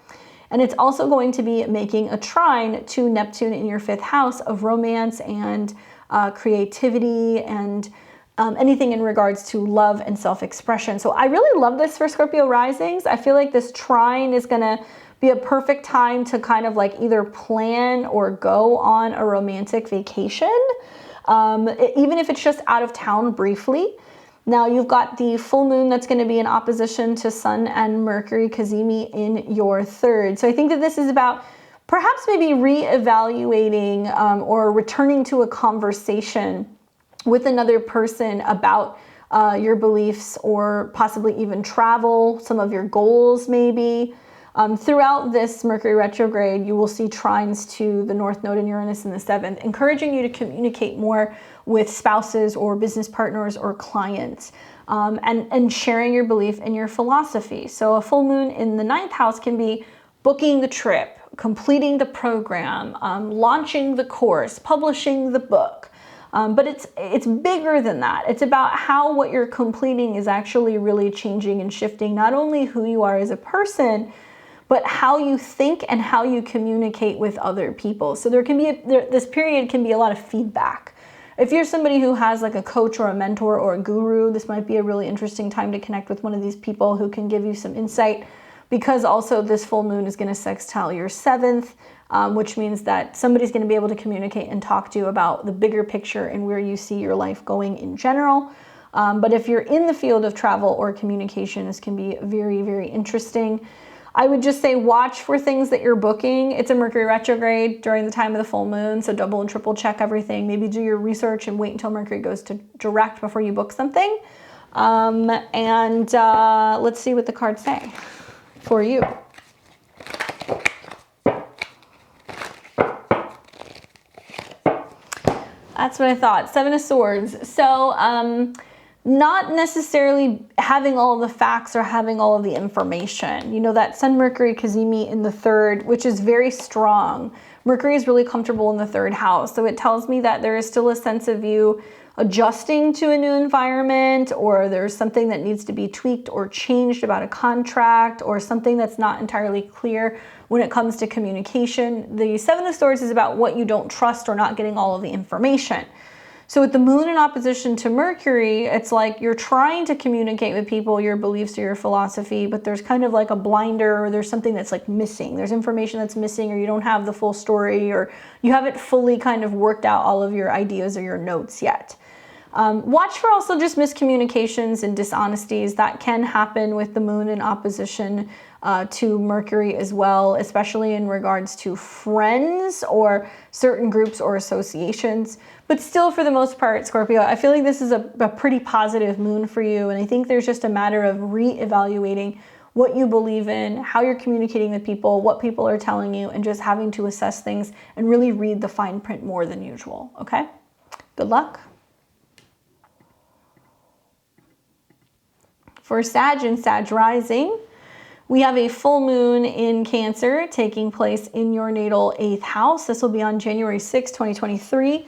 And it's also going to be making a trine to Neptune in your 5th house of romance and creativity and anything in regards to love and self-expression. So I really love this for Scorpio risings. I feel like this trine is going to be a perfect time to kind of like either plan or go on a romantic vacation, even if it's just out of town briefly. Now you've got the full moon that's going to be in opposition to Sun and Mercury Cazimi in your 3rd. So I think that this is about perhaps maybe reevaluating or returning to a conversation with another person about your beliefs or possibly even travel, some of your goals maybe. Throughout this Mercury retrograde, you will see trines to the North Node and Uranus in the 7th, encouraging you to communicate more with spouses or business partners or clients, and sharing your belief in your philosophy. So a full moon in the 9th house can be booking the trip completing the program, launching the course, publishing the book. But it's bigger than that. It's about how what you're completing is actually really changing and shifting not only who you are as a person, but how you think and how you communicate with other people. So there can be this period can be a lot of feedback. If you're somebody who has like a coach or a mentor or a guru, this might be a really interesting time to connect with one of these people who can give you some insight, because also this full moon is going to sextile your 7th, which means that somebody's going to be able to communicate and talk to you about the bigger picture and where you see your life going in general. But if you're in the field of travel or communication, this can be very, very interesting. I would just say watch for things that you're booking. It's a Mercury retrograde during the time of the full moon, so double and triple check everything. Maybe do your research and wait until Mercury goes to direct before you book something. Let's see what the cards say for you. That's what I thought. 7 of Swords. So, not necessarily having all the facts or having all of the information. You know, that Sun Mercury Cazimi in the 3rd, which is very strong. Mercury is really comfortable in the 3rd house. So it tells me that there is still a sense of you adjusting to a new environment, or there's something that needs to be tweaked or changed about a contract, or something that's not entirely clear when it comes to communication. The 7 of Swords is about what you don't trust or not getting all of the information. So with the moon in opposition to Mercury, it's like you're trying to communicate with people your beliefs or your philosophy, but there's kind of like a blinder, or there's something that's like missing. There's information that's missing, or you don't have the full story, or you haven't fully kind of worked out all of your ideas or your notes yet. Watch for also just miscommunications and dishonesties that can happen with the moon in opposition to Mercury as well, especially in regards to friends or certain groups or associations. But still, for the most part, Scorpio, I feel like this is a pretty positive moon for you. And I think there's just a matter of reevaluating what you believe in, how you're communicating with people, what people are telling you, and just having to assess things and really read the fine print more than usual, okay? Good luck. For Sag and Sag rising, we have a full moon in Cancer taking place in your natal 8th house. This will be on January 6, 2023.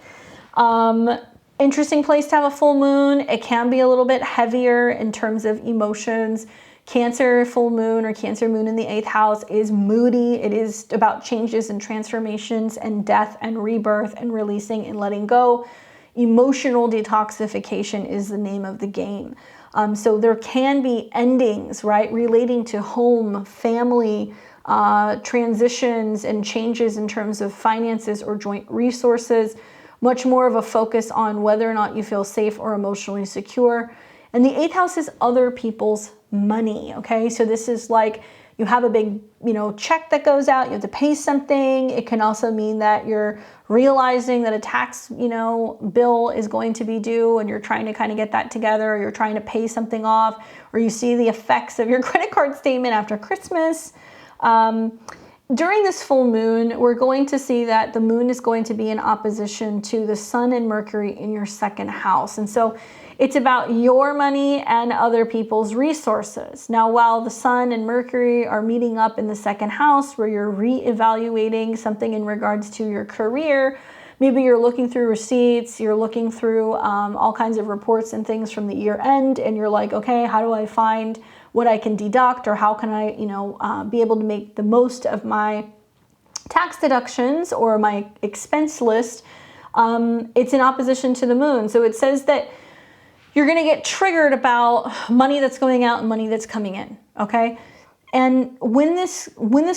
Interesting place to have a full moon. It can be a little bit heavier in terms of emotions. Cancer full moon or Cancer moon in the 8th house is moody. It is about changes and transformations and death and rebirth and releasing and letting go. Emotional detoxification is the name of the game. So there can be endings, right, relating to home, family, transitions and changes in terms of finances or joint resources. Much more of a focus on whether or not you feel safe or emotionally secure. And the 8th house is other people's money, okay? So this is like you have a big, check that goes out, you have to pay something. It can also mean that you're realizing that a tax, bill is going to be due and you're trying to kind of get that together, or you're trying to pay something off, or you see the effects of your credit card statement after Christmas. During this full moon, we're going to see that the moon is going to be in opposition to the Sun and Mercury in your 2nd house. And so it's about your money and other people's resources. Now, while the Sun and Mercury are meeting up in the 2nd house, where you're reevaluating something in regards to your career, maybe you're looking through receipts, you're looking through all kinds of reports and things from the year end, and you're like, okay, how do I find what I can deduct, or how can I, be able to make the most of my tax deductions or my expense list? It's in opposition to the moon. So it says that you're going to get triggered about money that's going out and money that's coming in, okay? And when this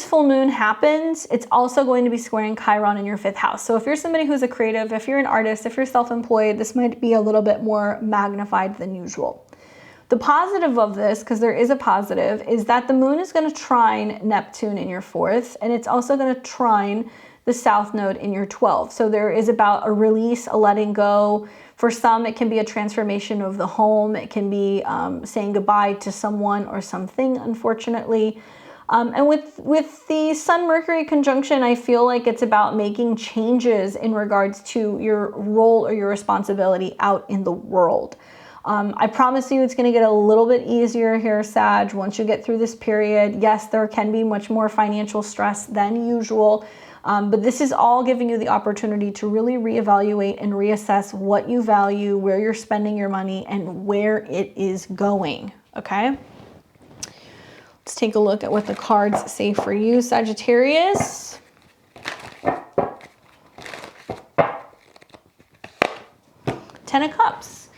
full moon happens, it's also going to be squaring Chiron in your 5th house. So if you're somebody who's a creative, if you're an artist, if you're self-employed, this might be a little bit more magnified than usual. The positive of this, because there is a positive, is that the moon is going to trine Neptune in your 4th, and it's also going to trine the South Node in your 12th. So there is about a release, a letting go. For some, it can be a transformation of the home. It can be saying goodbye to someone or something, unfortunately. And with the Sun-Mercury conjunction, I feel like it's about making changes in regards to your role or your responsibility out in the world. I promise you it's going to get a little bit easier here, Sag, once you get through this period. Yes, there can be much more financial stress than usual, but this is all giving you the opportunity to really reevaluate and reassess what you value, where you're spending your money, and where it is going, okay? Let's take a look at what the cards say for you, Sagittarius. Ten of Cups.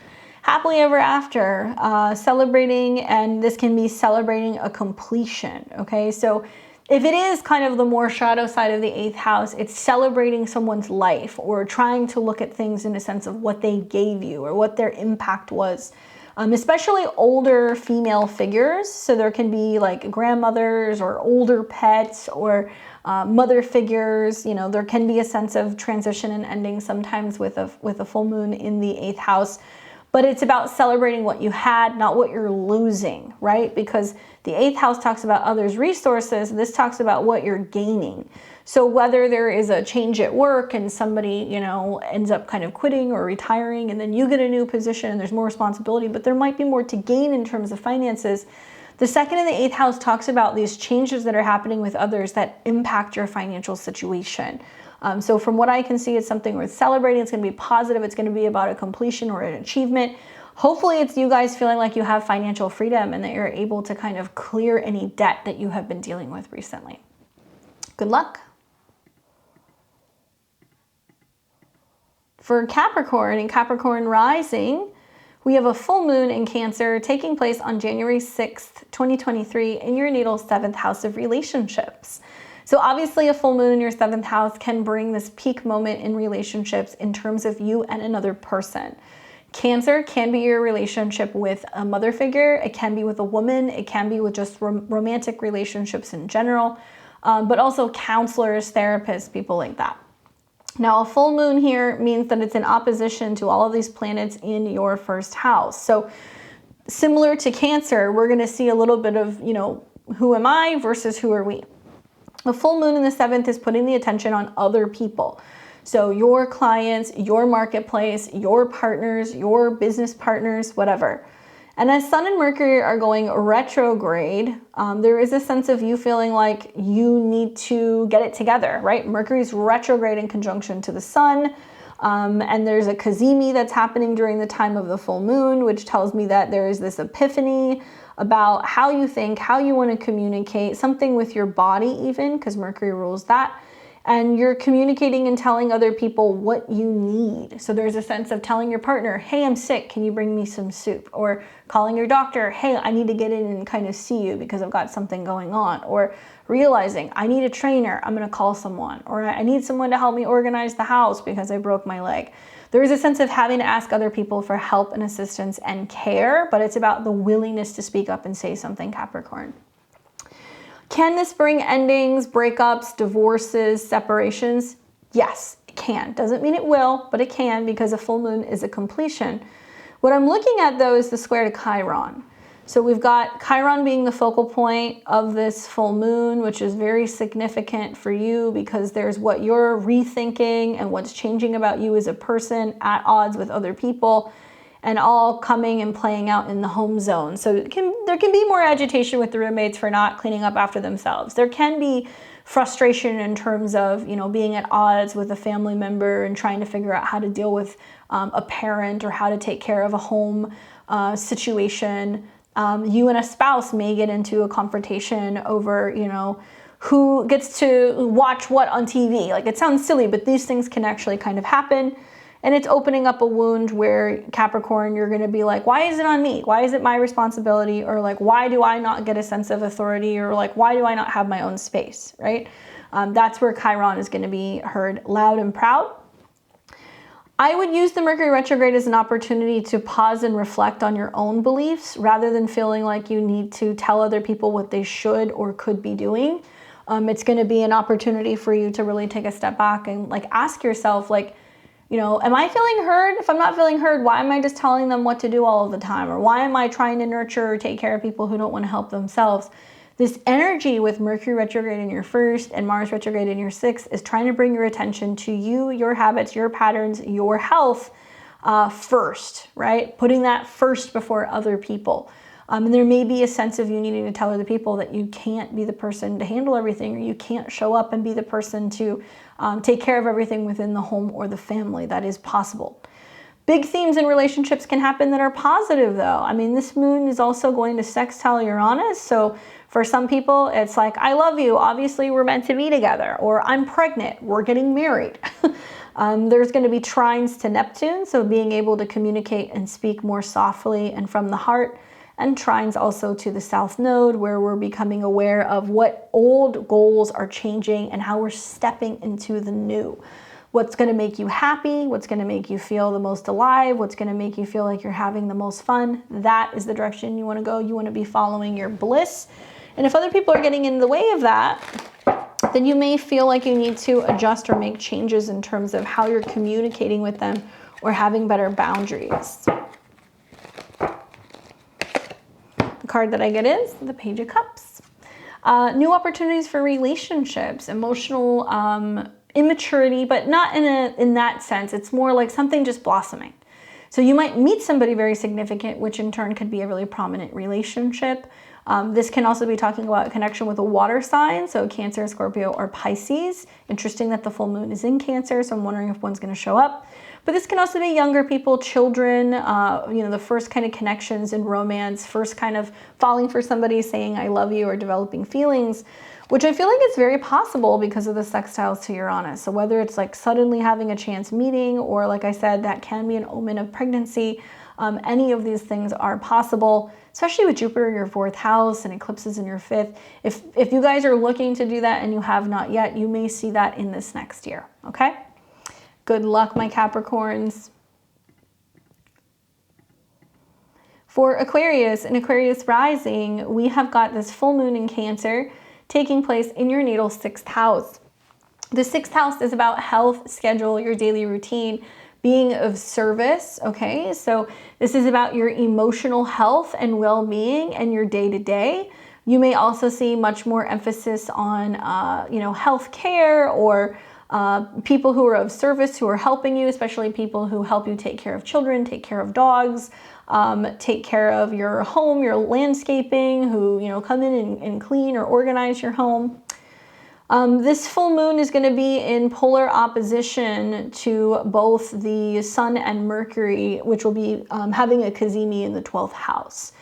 Happily ever after, celebrating, and this can be celebrating a completion, okay? So if it is kind of the more shadow side of the 8th house, it's celebrating someone's life or trying to look at things in a sense of what they gave you or what their impact was. Especially older female figures. So there can be like grandmothers or older pets or mother figures. You know, there can be a sense of transition and ending sometimes with a full moon in the 8th house. But it's about celebrating what you had, not what you're losing, right? Because the 8th house talks about others' resources. This talks about what you're gaining. So whether there is a change at work and somebody, you know, ends up kind of quitting or retiring, and then you get a new position and there's more responsibility, but there might be more to gain in terms of finances. The 2nd and the 8th house talks about these changes that are happening with others that impact your financial situation. So from what I can see, it's something worth celebrating. It's going to be positive. It's going to be about a completion or an achievement. Hopefully it's you guys feeling like you have financial freedom and that you're able to kind of clear any debt that you have been dealing with recently. Good luck. For Capricorn and Capricorn rising, we have a full moon in Cancer taking place on January 6th, 2023 in your natal 7th house of relationships. So obviously a full moon in your 7th house can bring this peak moment in relationships in terms of you and another person. Cancer can be your relationship with a mother figure. It can be with a woman. It can be with just romantic relationships in general, but also counselors, therapists, people like that. Now, a full moon here means that it's in opposition to all of these planets in your 1st house. So similar to Cancer, we're going to see a little bit of, you know, who am I versus who are we? A full moon in the 7th is putting the attention on other people. So your clients, your marketplace, your partners, your business partners, whatever. And as Sun and Mercury are going retrograde, there is a sense of you feeling like you need to get it together, right? Mercury's retrograde in conjunction to the Sun. And there's a cazimi that's happening during the time of the full moon, which tells me that there is this epiphany about how you think, how you want to communicate, something with your body even, because Mercury rules that. And you're communicating and telling other people what you need. So there's a sense of telling your partner, hey, I'm sick, can you bring me some soup? Or calling your doctor, hey, I need to get in and kind of see you because I've got something going on. Or realizing, I need a trainer, I'm gonna call someone. Or I need someone to help me organize the house because I broke my leg. There is a sense of having to ask other people for help and assistance and care, but it's about the willingness to speak up and say something, Capricorn. Can this bring endings, breakups, divorces, separations? Yes, it can. Doesn't mean it will, but it can because a full moon is a completion. What I'm looking at though is the square to Chiron. So we've got Chiron being the focal point of this full moon, which is very significant for you because there's what you're rethinking and what's changing about you as a person at odds with other people, and all coming and playing out in the home zone. So there can be more agitation with the roommates for not cleaning up after themselves. There can be frustration in terms of, you know, being at odds with a family member and trying to figure out how to deal with a parent or how to take care of a home situation. You and a spouse may get into a confrontation over, you know, who gets to watch what on TV. Like, it sounds silly, but these things can actually kind of happen. And it's opening up a wound where, Capricorn, you're going to be like, why is it on me? Why is it my responsibility? Or like, why do I not get a sense of authority? Or like, why do I not have my own space, right? That's where Chiron is going to be heard loud and proud. I would use the Mercury retrograde as an opportunity to pause and reflect on your own beliefs rather than feeling like you need to tell other people what they should or could be doing. It's going to be an opportunity for you to really take a step back and like ask yourself, like, you know, am I feeling heard? If I'm not feeling heard, why am I just telling them what to do all of the time? Or why am I trying to nurture or take care of people who don't want to help themselves? This energy with Mercury retrograde in your 1st and Mars retrograde in your 6th is trying to bring your attention to you, your habits, your patterns, your health, first, right? Putting that first before other people. And there may be a sense of you needing to tell other people that you can't be the person to handle everything, or you can't show up and be the person to take care of everything within the home or the family. That is possible. Big themes in relationships can happen that are positive though. I mean, this moon is also going to sextile Uranus. So for some people, it's like, I love you. Obviously, we're meant to be together. Or I'm pregnant. We're getting married. There's going to be trines to Neptune. So being able to communicate and speak more softly and from the heart. And trines also to the South Node, where we're becoming aware of what old goals are changing and how we're stepping into the new. What's going to make you happy, what's going to make you feel the most alive, what's going to make you feel like you're having the most fun. That is the direction you want to go. You want to be following your bliss. And if other people are getting in the way of that, then you may feel like you need to adjust or make changes in terms of how you're communicating with them or having better boundaries. The card that I get is the Page of Cups. New opportunities for relationships, emotional immaturity, but not in that sense. It's more like something just blossoming. So you might meet somebody very significant, which in turn could be a really prominent relationship. This can also be talking about a connection with a water sign, so Cancer, Scorpio, or Pisces. Interesting that the full moon is in Cancer, so I'm wondering if one's going to show up. But this can also be younger people, children, the first kind of connections in romance, first kind of falling for somebody, saying I love you, or developing feelings, which I feel like it's very possible because of the sextiles to Uranus. So whether it's like suddenly having a chance meeting, or like I said, that can be an omen of pregnancy, any of these things are possible, especially with Jupiter in your 4th house and eclipses in your 5th. If you guys are looking to do that and you have not yet, you may see that in this next year, okay? Good luck, my Capricorns. For Aquarius and Aquarius rising, we have got this full moon in Cancer taking place in your natal 6th house. The 6th house is about health, schedule, your daily routine, being of service, okay? So this is about your emotional health and well-being and your day-to-day. You may also see much more emphasis on, health care, or people who are of service, who are helping you, especially people who help you take care of children, take care of dogs, take care of your home, your landscaping, who, come in and clean or organize your home. This full moon is going to be in polar opposition to both the Sun and Mercury, which will be having a cazimi in the 12th house.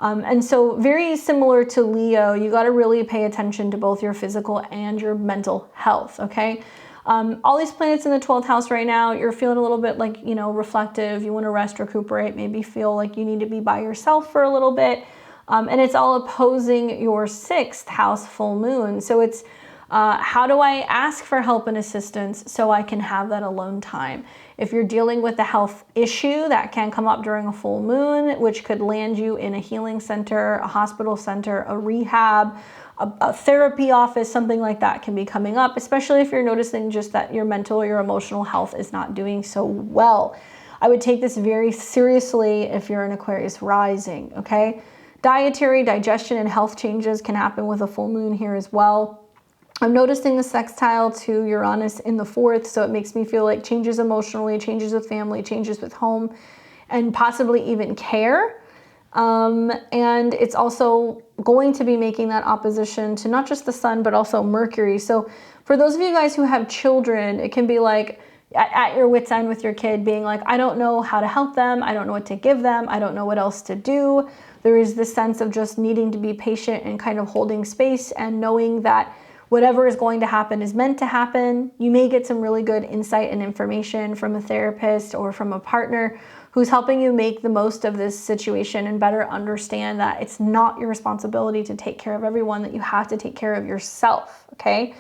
And so very similar to Leo, you got to really pay attention to both your physical and your mental health, okay? All these planets in the 12th house right now, you're feeling a little bit like, reflective. You want to rest, recuperate, maybe feel like you need to be by yourself for a little bit. And it's all opposing your 6th house full moon. So it's how do I ask for help and assistance so I can have that alone time? If you're dealing with a health issue, that can come up during a full moon, which could land you in a healing center, a hospital center, a rehab, a therapy office, something like that can be coming up, especially if you're noticing just that your mental or your emotional health is not doing so well. I would take this very seriously if you're an Aquarius rising, okay? Dietary, digestion, and health changes can happen with a full moon here as well. I'm noticing the sextile to Uranus in the 4th, so it makes me feel like changes emotionally, changes with family, changes with home, and possibly even care. And it's also going to be making that opposition to not just the Sun, but also Mercury. So for those of you guys who have children, it can be like at your wit's end with your kid, being like, I don't know how to help them. I don't know what to give them. I don't know what else to do. There is this sense of just needing to be patient and kind of holding space and knowing that whatever is going to happen is meant to happen. You may get some really good insight and information from a therapist or from a partner who's helping you make the most of this situation and better understand that it's not your responsibility to take care of everyone, that you have to take care of yourself, okay?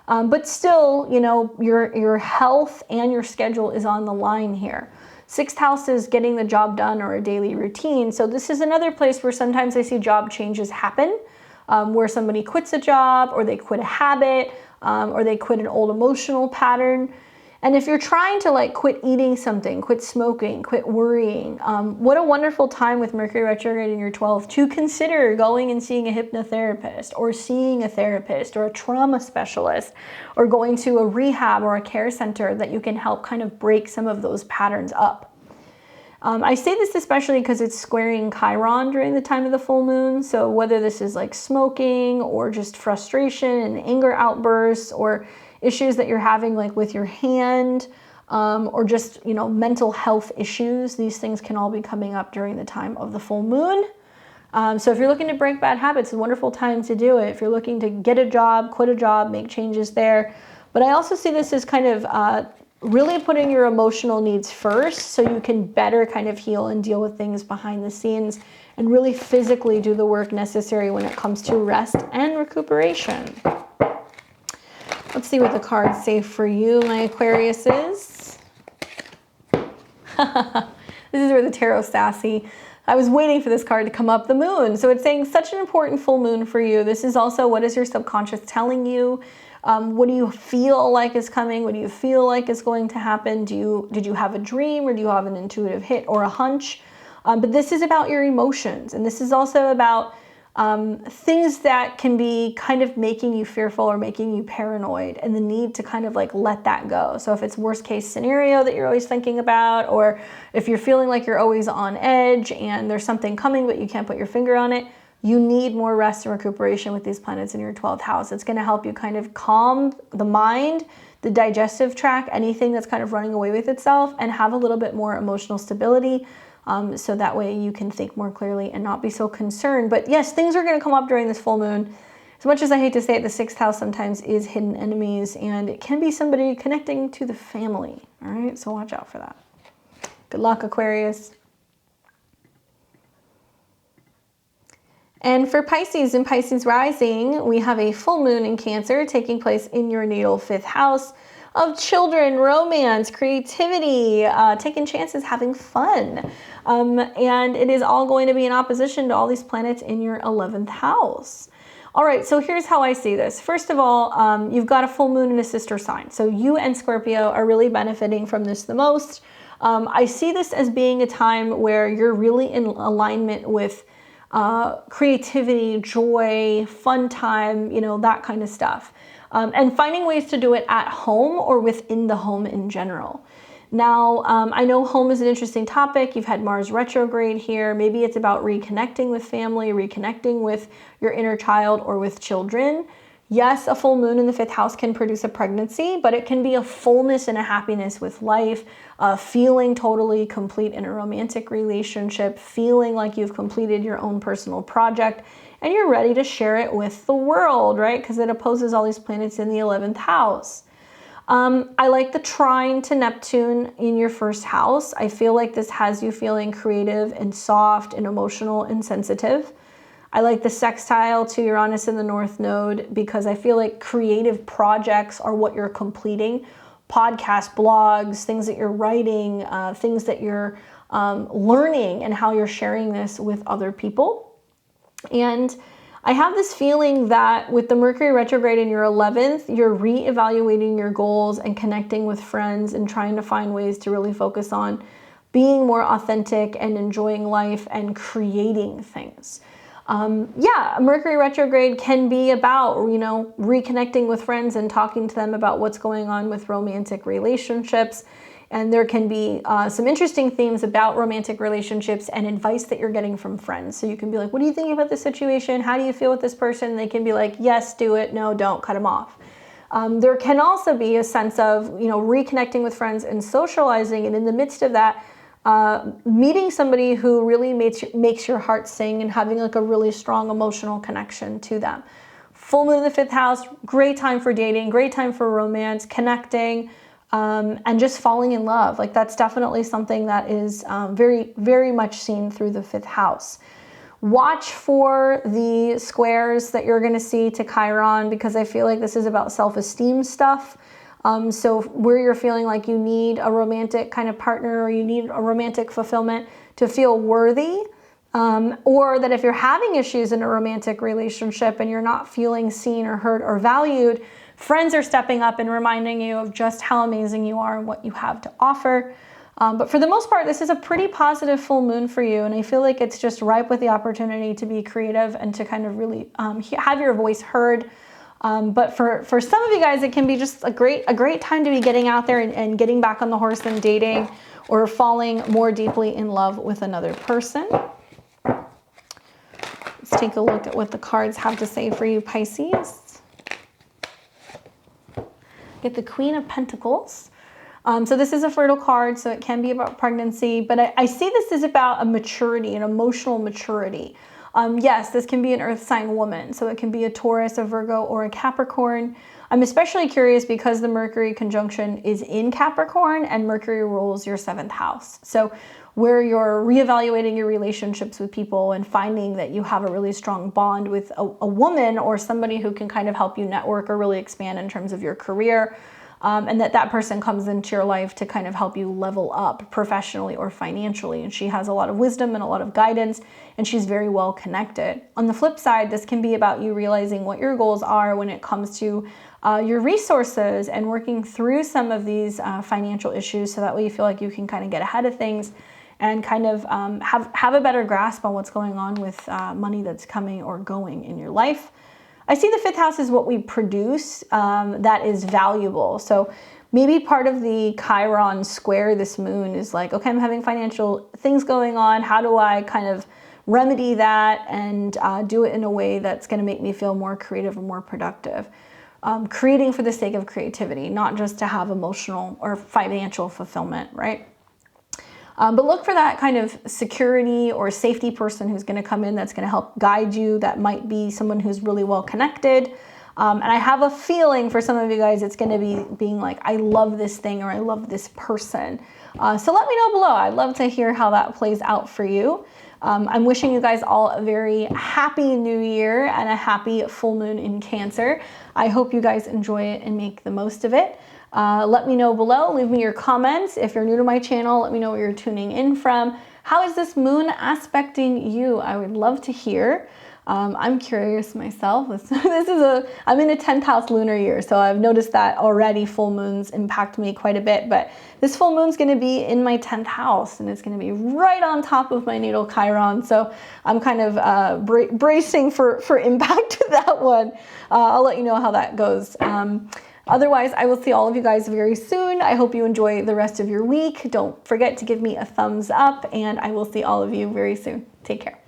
But still, your health and your schedule is on the line here. 6th house is getting the job done or a daily routine. So this is another place where sometimes I see job changes happen, where somebody quits a job, or they quit a habit, or they quit an old emotional pattern. And if you're trying to quit eating something, quit smoking, quit worrying, what a wonderful time with Mercury retrograde in your 12th to consider going and seeing a hypnotherapist, or seeing a therapist, or a trauma specialist, or going to a rehab or a care center that you can help kind of break some of those patterns up. I say this especially because it's squaring Chiron during the time of the full moon. So whether this is like smoking or just frustration and anger outbursts or issues that you're having like with your hand, or just, you know, mental health issues, these things can all be coming up during the time of the full moon. So if you're looking to break bad habits, it's a wonderful time to do it. If you're looking to get a job, quit a job, make changes there. But I also see this as kind of really putting your emotional needs first so you can better kind of heal and deal with things behind the scenes and really physically do the work necessary when it comes to rest and recuperation. Let's see what the cards say for you, my Aquariuses. This is where the tarot's sassy. I was waiting for this card to come up, the moon. So it's saying such an important full moon for you. This is also, what is your subconscious telling you? What do you feel like is coming? What do you feel like is going to happen? Did you have a dream, or do you have an intuitive hit or a hunch? But this is about your emotions. And this is also about things that can be kind of making you fearful or making you paranoid, and the need to kind of like let that go. So if it's worst case scenario that you're always thinking about, or if you're feeling like you're always on edge and there's something coming but you can't put your finger on it, you need more rest and recuperation with these planets in your 12th house. It's going to help you kind of calm the mind, the digestive tract, anything that's kind of running away with itself, and have a little bit more emotional stability. So that way you can think more clearly and not be so concerned. But yes, things are going to come up during this full moon. As much as I hate to say it, the 6th house sometimes is hidden enemies, and it can be somebody connecting to the family. All right, so watch out for that. Good luck, Aquarius. And for Pisces and Pisces rising, we have a full moon in Cancer taking place in your natal 5th house of children, romance, creativity, taking chances, having fun. And it is all going to be in opposition to all these planets in your 11th house. All right, so here's how I see this. First of all, you've got a full moon in a sister sign. So you and Scorpio are really benefiting from this the most. I see this as being a time where you're really in alignment with creativity, joy, fun time, you know, that kind of stuff. And finding ways to do it at home or within the home in general. Now, I know home is an interesting topic. You've had Mars retrograde here. Maybe it's about reconnecting with family, reconnecting with your inner child or with children. Yes, a full moon in the 5th house can produce a pregnancy, but it can be a fullness and a happiness with life, feeling totally complete in a romantic relationship, feeling like you've completed your own personal project, and you're ready to share it with the world, right? Because it opposes all these planets in the 11th house. I like the trine to Neptune in your 1st house. I feel like this has you feeling creative and soft and emotional and sensitive. I like the sextile to Uranus in the North Node because I feel like creative projects are what you're completing. Podcasts, blogs, things that you're writing, things that you're learning, and how you're sharing this with other people. And I have this feeling that with the Mercury retrograde in your 11th, you're reevaluating your goals and connecting with friends and trying to find ways to really focus on being more authentic and enjoying life and creating things. Yeah, Mercury retrograde can be about, you know, reconnecting with friends and talking to them about what's going on with romantic relationships. And there can be some interesting themes about romantic relationships and advice that you're getting from friends. So you can be like, what do you think about this situation? How do you feel with this person? And they can be like, yes, do it. No, don't, cut them off. There can also be a sense of, you know, reconnecting with friends and socializing. And in the midst of that, meeting somebody who really makes your heart sing and having like a really strong emotional connection to them. Full moon in the 5th house, great time for dating, great time for romance, connecting, and just falling in love. Like that's definitely something that is very, very much seen through the 5th house. Watch for the squares that you're going to see to Chiron, because I feel like this is about self-esteem stuff. So where you're feeling like you need a romantic kind of partner, or you need a romantic fulfillment to feel worthy, or that if you're having issues in a romantic relationship and you're not feeling seen or heard or valued, friends are stepping up and reminding you of just how amazing you are and what you have to offer. But for the most part, this is a pretty positive full moon for you. And I feel like it's just ripe with the opportunity to be creative and to kind of really have your voice heard. But for some of you guys, it can be just a great time to be getting out there and getting back on the horse and dating, or falling more deeply in love with another person. Let's take a look at what the cards have to say for you, Pisces. Get the Queen of Pentacles. So this is a fertile card, so it can be about pregnancy, but I see this is about a maturity, an emotional maturity. Yes, this can be an earth sign woman, so it can be a Taurus, a Virgo, or a Capricorn. I'm especially curious because the Mercury conjunction is in Capricorn and Mercury rules your 7th house. So where you're reevaluating your relationships with people and finding that you have a really strong bond with a woman or somebody who can kind of help you network or really expand in terms of your career. And that person comes into your life to kind of help you level up professionally or financially. And she has a lot of wisdom and a lot of guidance, and she's very well connected. On the flip side, this can be about you realizing what your goals are when it comes to your resources and working through some of these financial issues, so that way you feel like you can kind of get ahead of things and kind of have a better grasp on what's going on with money that's coming or going in your life. I see the 5th house is what we produce that is valuable. So maybe part of the Chiron square this moon is like, okay, I'm having financial things going on. How do I kind of remedy that and do it in a way that's going to make me feel more creative and more productive? Creating for the sake of creativity, not just to have emotional or financial fulfillment, right? But look for that kind of security or safety person who's going to come in that's going to help guide you. That might be someone who's really well connected. And I have a feeling for some of you guys, it's going to be being like, I love this thing or I love this person. So let me know below. I'd love to hear how that plays out for you. I'm wishing you guys all a very happy new year and a happy full moon in Cancer. I hope you guys enjoy it and make the most of it. Let me know below, leave me your comments. If you're new to my channel, let me know where you're tuning in from. How is this moon aspecting you? I would love to hear. I'm curious myself. I'm in a 10th house lunar year, so I've noticed that already full moons impact me quite a bit, but this full moon's gonna be in my 10th house and it's gonna be right on top of my natal Chiron. So I'm kind of bracing for impact with that one. I'll let you know how that goes. Otherwise, I will see all of you guys very soon. I hope you enjoy the rest of your week. Don't forget to give me a thumbs up, and I will see all of you very soon. Take care.